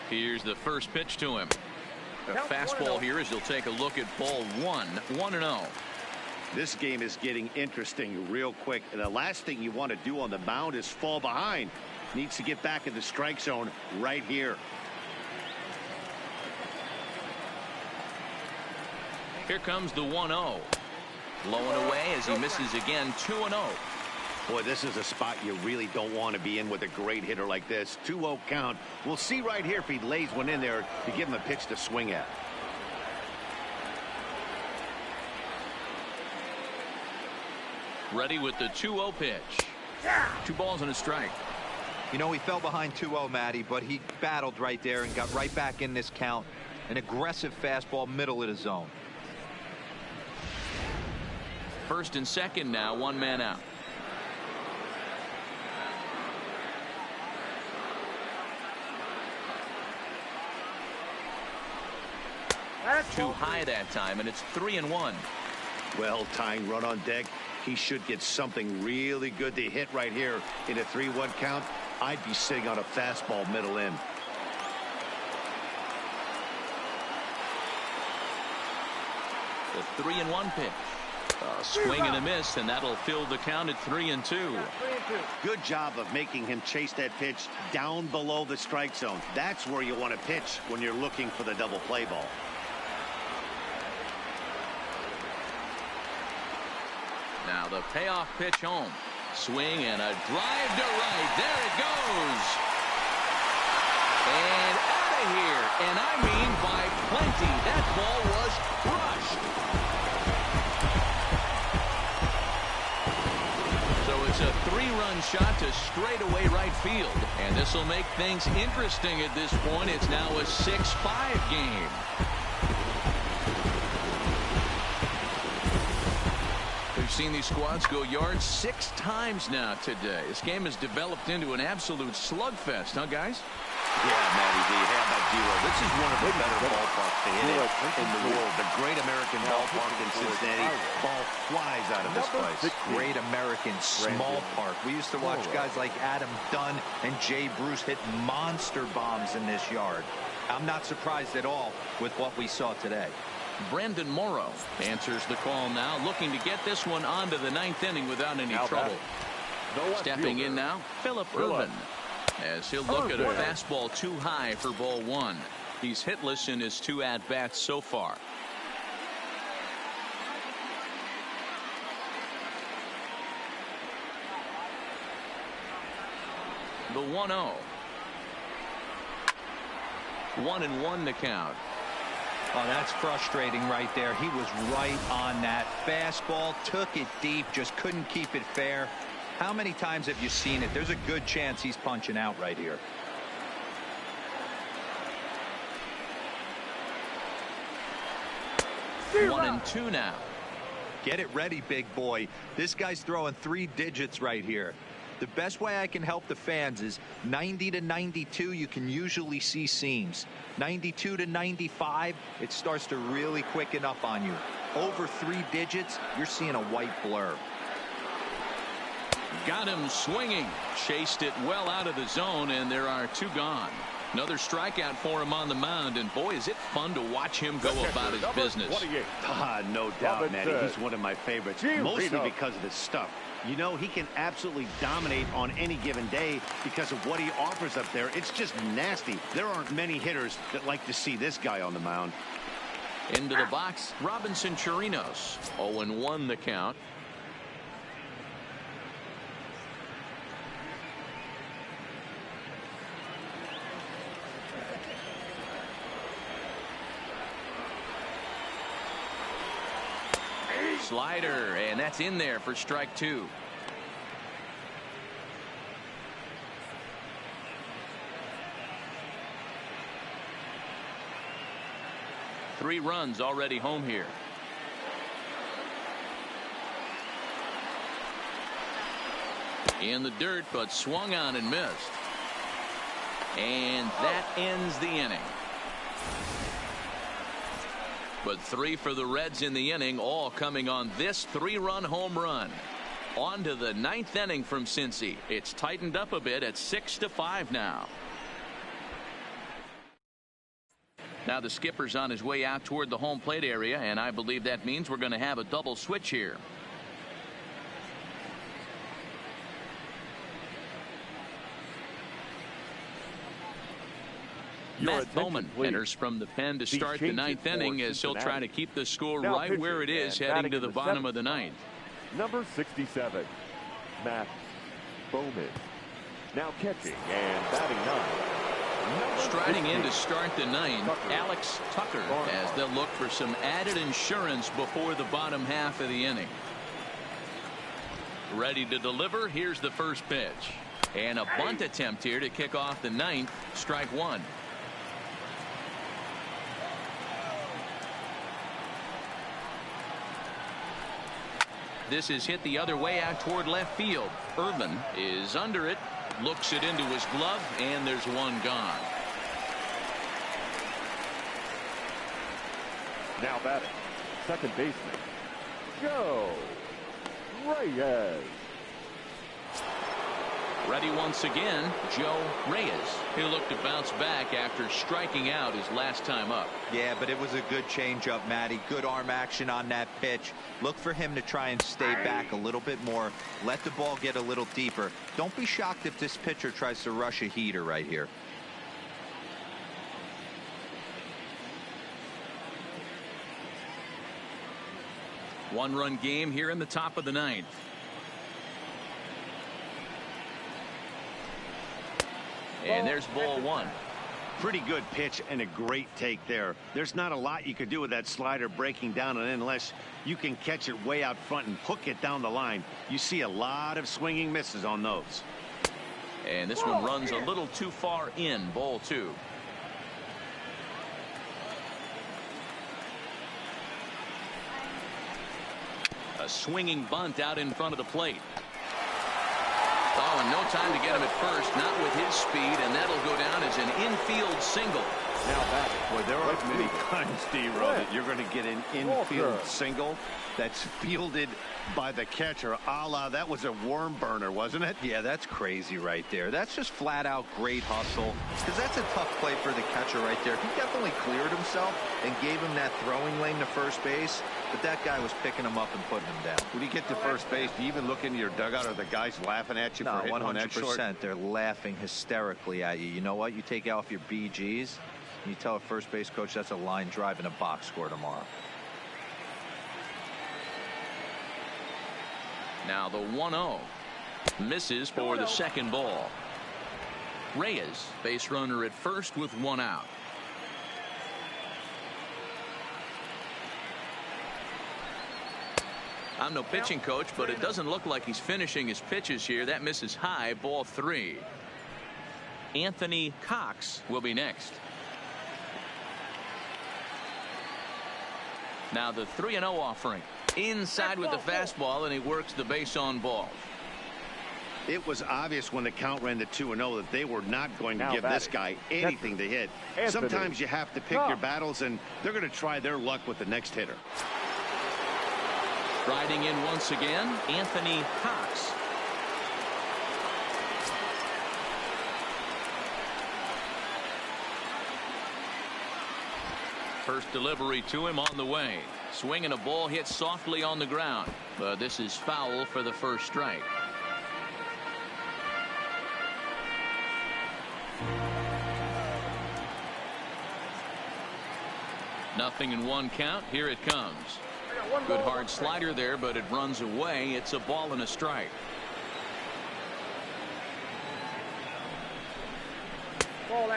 Here's the first pitch to him. A fastball here as he'll take a look at ball 1. 1-0. This game is getting interesting real quick. And the last thing you want to do on the mound is fall behind. Needs to get back in the strike zone right here. Here comes the 1-0. Low and away as he misses again. 2-0. Boy, this is a spot you really don't want to be in with a great hitter like this. 2-0 count. We'll see right here if he lays one in there to give him a pitch to swing at. Ready with the 2-0 pitch. 2 balls and a strike. You know, he fell behind 2-0, Matty, but he battled right there and got right back in this count. An aggressive fastball, middle of the zone. First and second now, 1 man out. Too high that time, and it's 3-1. Well, tying run on deck. He should get something really good to hit right here in a 3-1 count. I'd be sitting on a fastball middle in. The 3-1 pitch. A swing and a miss, and that'll fill the count at 3-2. Good job of making him chase that pitch down below the strike zone. That's where you want to pitch when you're looking for the double play ball. Now the payoff pitch home. Swing and a drive to right. There it goes. And out of here. And I mean by plenty. That ball was crushed. So it's a 3-run shot to straightaway right field. And this will make things interesting at this point. It's now a 6-5 game. We've seen these squads go yards 6 times now today. This game has developed into an absolute slugfest, huh, guys? Yeah, Matty V. How about Zero? This is one of the better ballparks to hit in the world. The Great American Ballpark in Cincinnati. Ball flies out of this place. Great American small park. We used to watch guys like Adam Dunn and Jay Bruce hit monster bombs in this yard. I'm not surprised at all with what we saw today. Brandon Morrow answers the call now, looking to get this one onto the 9th inning without any trouble. Stepping in now, Phillip Ervin, as he'll look at a fastball too high for ball 1. He's hitless in his 2 at-bats so far. The 1-0. 1-1 the count. Oh, that's frustrating right there. He was right on that fastball, took it deep, just couldn't keep it fair. How many times have you seen it? There's a good chance he's punching out right here. One and two now. Get it ready, big boy. This guy's throwing 3 digits right here. The best way I can help the fans is 90 to 92, you can usually see seams. 92 to 95, it starts to really quicken up on you. Over 3 digits, you're seeing a white blur. Got him swinging. Chased it well out of the zone, and there are 2 gone. Another strikeout for him on the mound, and boy, is it fun to watch him go about his business. No doubt, Matty. He's one of my favorites, mostly because of his stuff. You know, he can absolutely dominate on any given day because of what he offers up there. It's just nasty. There aren't many hitters that like to see this guy on the mound. Into the box, Robinson Chirinos. 0-1 the count. Slider, and that's in there for strike 2. Three runs already home here. In the dirt, but swung on and missed. And that ends the inning. But 3 for the Reds in the inning, all coming on this 3-run home run. On to the 9th inning from Cincy. It's tightened up a bit at 6-5 now. Now the skipper's on his way out toward the home plate area, and I believe that means we're going to have a double switch here. Matt Bowman enters from the pen to start the ninth inning as he'll try to keep the score right where it is heading to the bottom of the ninth. Number 67, Matt Bowman. Now catching and batting ninth. Striding in to start the ninth, Alex Tucker, as they'll look for some added insurance before the bottom half of the inning. Ready to deliver. Here's the first pitch. And a bunt attempt here to kick off the ninth. Strike one. This is hit the other way out toward left field. Irvin is under it, looks it into his glove, and there's one gone. Now batting, second baseman, Joe Reyes. Ready once again, Joe Reyes. He'll look to bounce back after striking out his last time up. Yeah, but it was a good changeup, Matty. Good arm action on that pitch. Look for him to try and stay back a little bit more. Let the ball get a little deeper. Don't be shocked if this pitcher tries to rush a heater right here. One-run game here in the top of the ninth. And there's ball one. Pretty good pitch and a great take there. There's not a lot you could do with that slider breaking down, and unless you can catch it way out front and hook it down the line, you see a lot of swinging misses on those. And this one runs a little too far in. Ball two. A swinging bunt out in front of the plate. Oh, and no time to get him at first, not with his speed, and that'll go down as an infield single. Now batting. Boy, there aren't many times, D-Row, that you're going to get an infield single that's fielded by the catcher, a la that was a worm burner, wasn't it? Yeah, that's crazy right there. That's just flat out great hustle, because that's a tough play for the catcher right there. He definitely cleared himself and gave him that throwing lane to first base, but that guy was picking him up and putting him down. When you get to first base, do you even look into your dugout? Are the guys laughing at you for hitting on that short? 100%. They're laughing hysterically at you. You know what? You take off your BGs, and you tell a first base coach that's a line drive and a box score tomorrow. Now the 1-0 misses for the second ball. Reyes, base runner at first with one out. I'm no pitching coach, but it doesn't look like he's finishing his pitches here. That misses high. Ball three. Anthony Cox will be next. Now the 3-0 offering. Inside with the fastball, and he works the base on ball. It was obvious when the count ran to 2-0 that they were not going to give this guy anything to hit. Sometimes you have to pick your battles, and they're going to try their luck with the next hitter. Riding in once again, Anthony Cox. First delivery to him on the way. Swinging a ball hit softly on the ground, but this is foul for the first strike. Nothing in one count. Here it comes. Good hard slider there, but it runs away. It's a ball and a strike.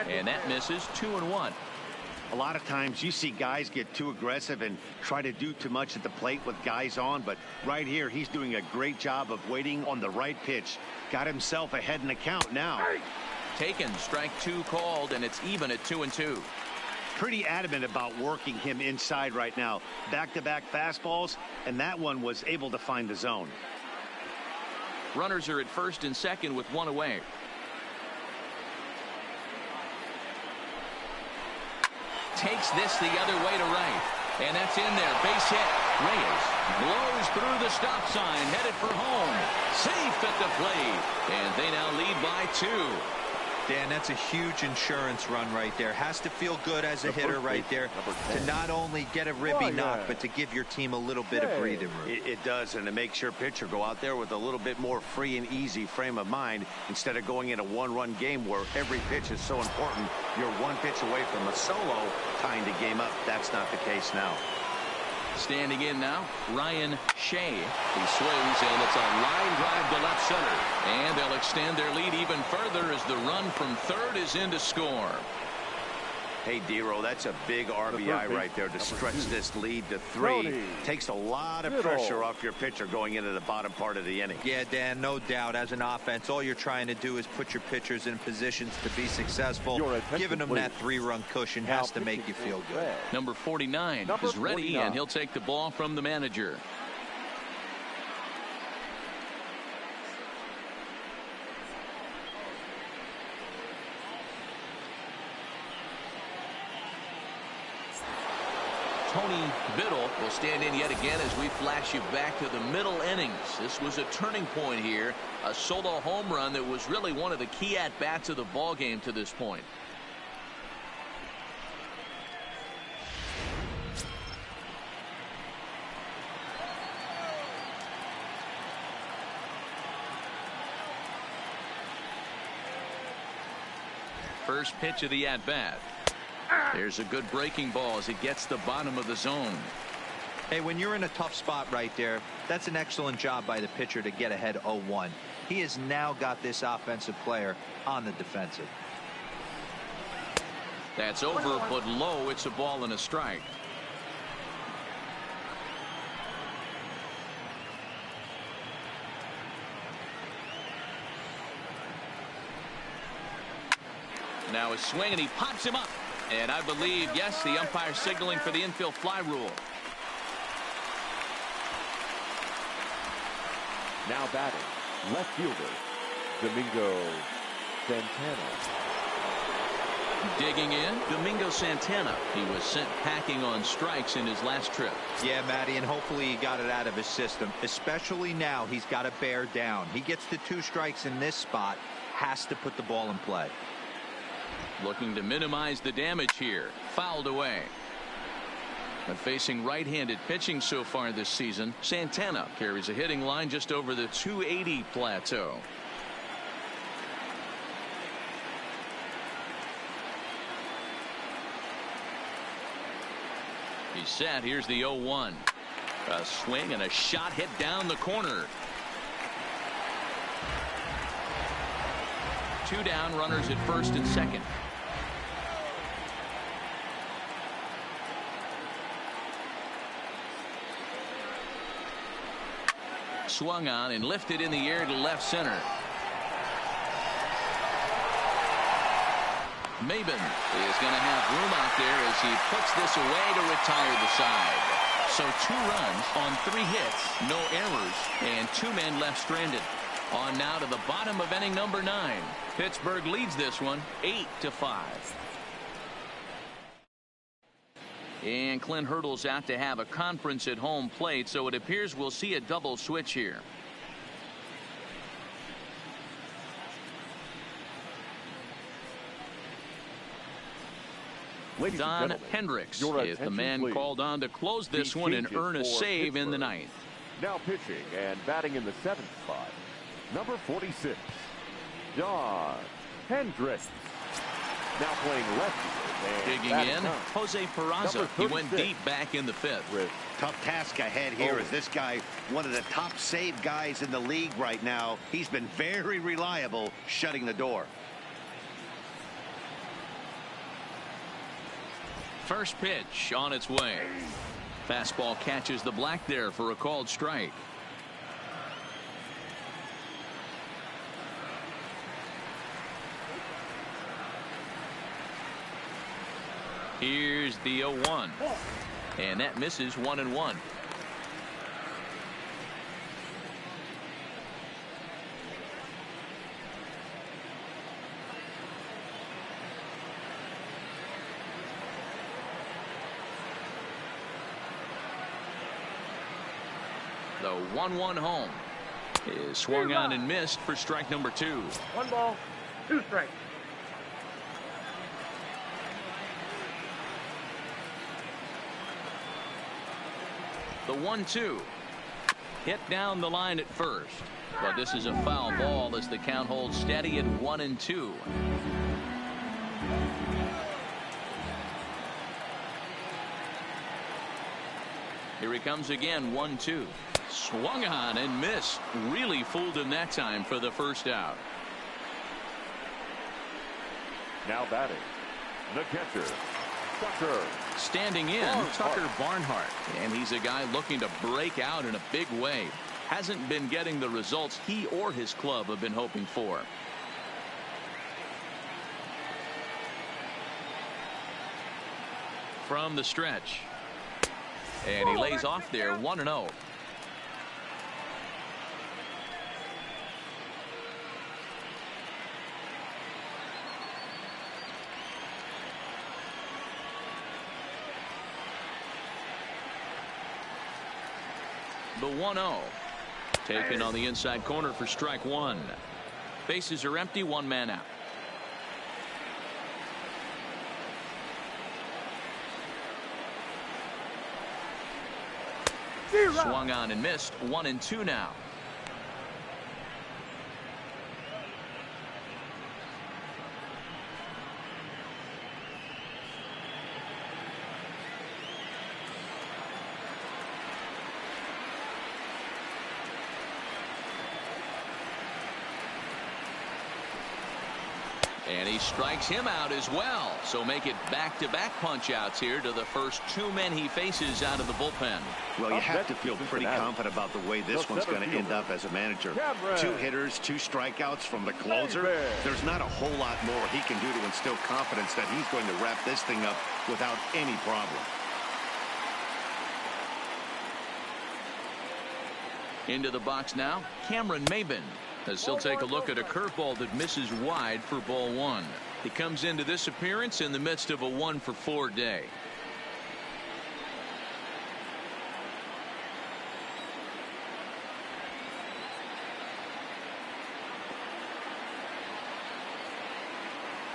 And that misses. 2-1. A lot of times you see guys get too aggressive and try to do too much at the plate with guys on, but right here he's doing a great job of waiting on the right pitch. Got himself ahead in the count now. Taken. Strike two called, and it's even at 2-2. Pretty adamant about working him inside right now. Back-to-back fastballs, and that one was able to find the zone. Runners are at first and second with one away. Takes this the other way to right, and that's in there. Base hit. Reyes blows through the stop sign, headed for home. Safe at the plate, and they now lead by 2. Dan, that's a huge insurance run right there. Has to feel good as a hitter right there to not only get a ribby knock, but to give your team a little bit of breathing room. It does, and it makes your pitcher go out there with a little bit more free and easy frame of mind instead of going in a one-run game where every pitch is so important. You're one pitch away from a solo tying the game up. That's not the case now. Standing in now, Ryan Shea. He swings, and it's a line drive to left center. And they'll extend their lead even further as the run from third is in to score. Hey, Dero, that's a big RBI right there to stretch this lead to 3. Takes a lot of pressure off your pitcher going into the bottom part of the inning. Yeah, Dan, no doubt. As an offense, all you're trying to do is put your pitchers in positions to be successful. Giving them that 3-run cushion has to make you feel good. Number 49 is ready, and he'll take the ball from the manager. Tony Biddle will stand in yet again as we flash you back to the middle innings. This was a turning point here, a solo home run that was really one of the key at-bats of the ball game to this point. First pitch of the at-bat. There's a good breaking ball as it gets the bottom of the zone. Hey, when you're in a tough spot right there, that's an excellent job by the pitcher to get ahead 0-1. He has now got this offensive player on the defensive. That's over, but low. It's a ball and a strike. Now a swing, and he pops him up. And I believe, yes, the umpire signaling for the infield fly rule. Now batting, left fielder, Domingo Santana. Digging in, Domingo Santana. He was sent packing on strikes in his last trip. Yeah, Matty, and hopefully he got it out of his system. Especially now, he's got to bear down. He gets the 2 strikes in this spot, has to put the ball in play. Looking to minimize the damage here. Fouled away. But facing right-handed pitching so far this season, Santana carries a hitting line just over the 280 plateau. He's set. Here's the 0-1. A swing and a shot hit down the corner. 2 down, runners at first and second. Swung on and lifted in the air to left center. Maben is going to have room out there as he puts this away to retire the side. So 2 runs on 3 hits, no errors, and 2 men left stranded. On now to the bottom of inning number 9. Pittsburgh leads this one 8-5. And Clint Hurdle's out to have a conference at home plate, so it appears we'll see a double switch here. Don Hendricks is the man called on to close this one and earn a save in the 9th. Now pitching and batting in the 7th spot, number 46, Don Hendricks. Now playing left field. Digging in, Jose Peraza. He went deep back in the 5th. Tough task ahead here as this guy, one of the top save guys in the league right now. He's been very reliable shutting the door. First pitch on its way. Fastball catches the black there for a called strike. Here's the 0-1. And that misses 1-1. The 1-1 home is swung on and missed for strike number 2. 1 ball, 2 strikes. The 1-2. Hit down the line at first. But this is a foul ball as the count holds steady at 1-2. Here he comes again. 1-2. Swung on and missed. Really fooled him that time for the first out. Now batting, the catcher, Tucker. Standing in, Tucker Barnhart. And he's a guy looking to break out in a big way. Hasn't been getting the results he or his club have been hoping for. From the stretch. And he lays off there. 1-0. The 1-0. Taken on the inside corner for strike one. Bases are empty. One man out. Swung on and missed. 1-2 now. And he strikes him out as well. So make it back-to-back punch-outs here to the first two men he faces out of the bullpen. Well, you have to feel pretty confident about the way this one's going to end up as a manager. 2 hitters, 2 strikeouts from the closer. There's not a whole lot more he can do to instill confidence that he's going to wrap this thing up without any problem. Into the box now, Cameron Maybin, as he'll take a look at a curveball that misses wide for ball 1. He comes into this appearance in the midst of a 1-for-4 day.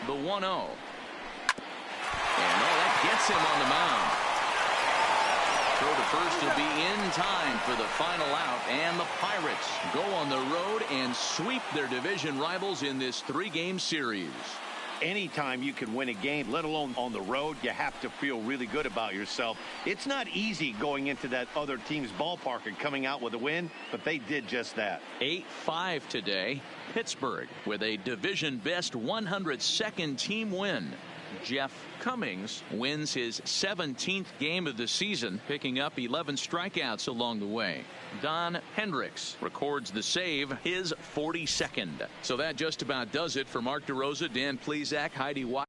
The 1-0. And that gets him on the mound. Throw to first will be in time for the final out, and the Pirates go on the road and sweep their division rivals in this 3-game series. Anytime you can win a game, let alone on the road, you have to feel really good about yourself. It's not easy going into that other team's ballpark and coming out with a win, but they did just that. 8-5 today. Pittsburgh with a division best 102nd team win. Jeff Cummings wins his 17th game of the season, picking up 11 strikeouts along the way. Don Hendricks records the save, his 42nd. So that just about does it for Mark DeRosa, Dan Plesac, Heidi Watt.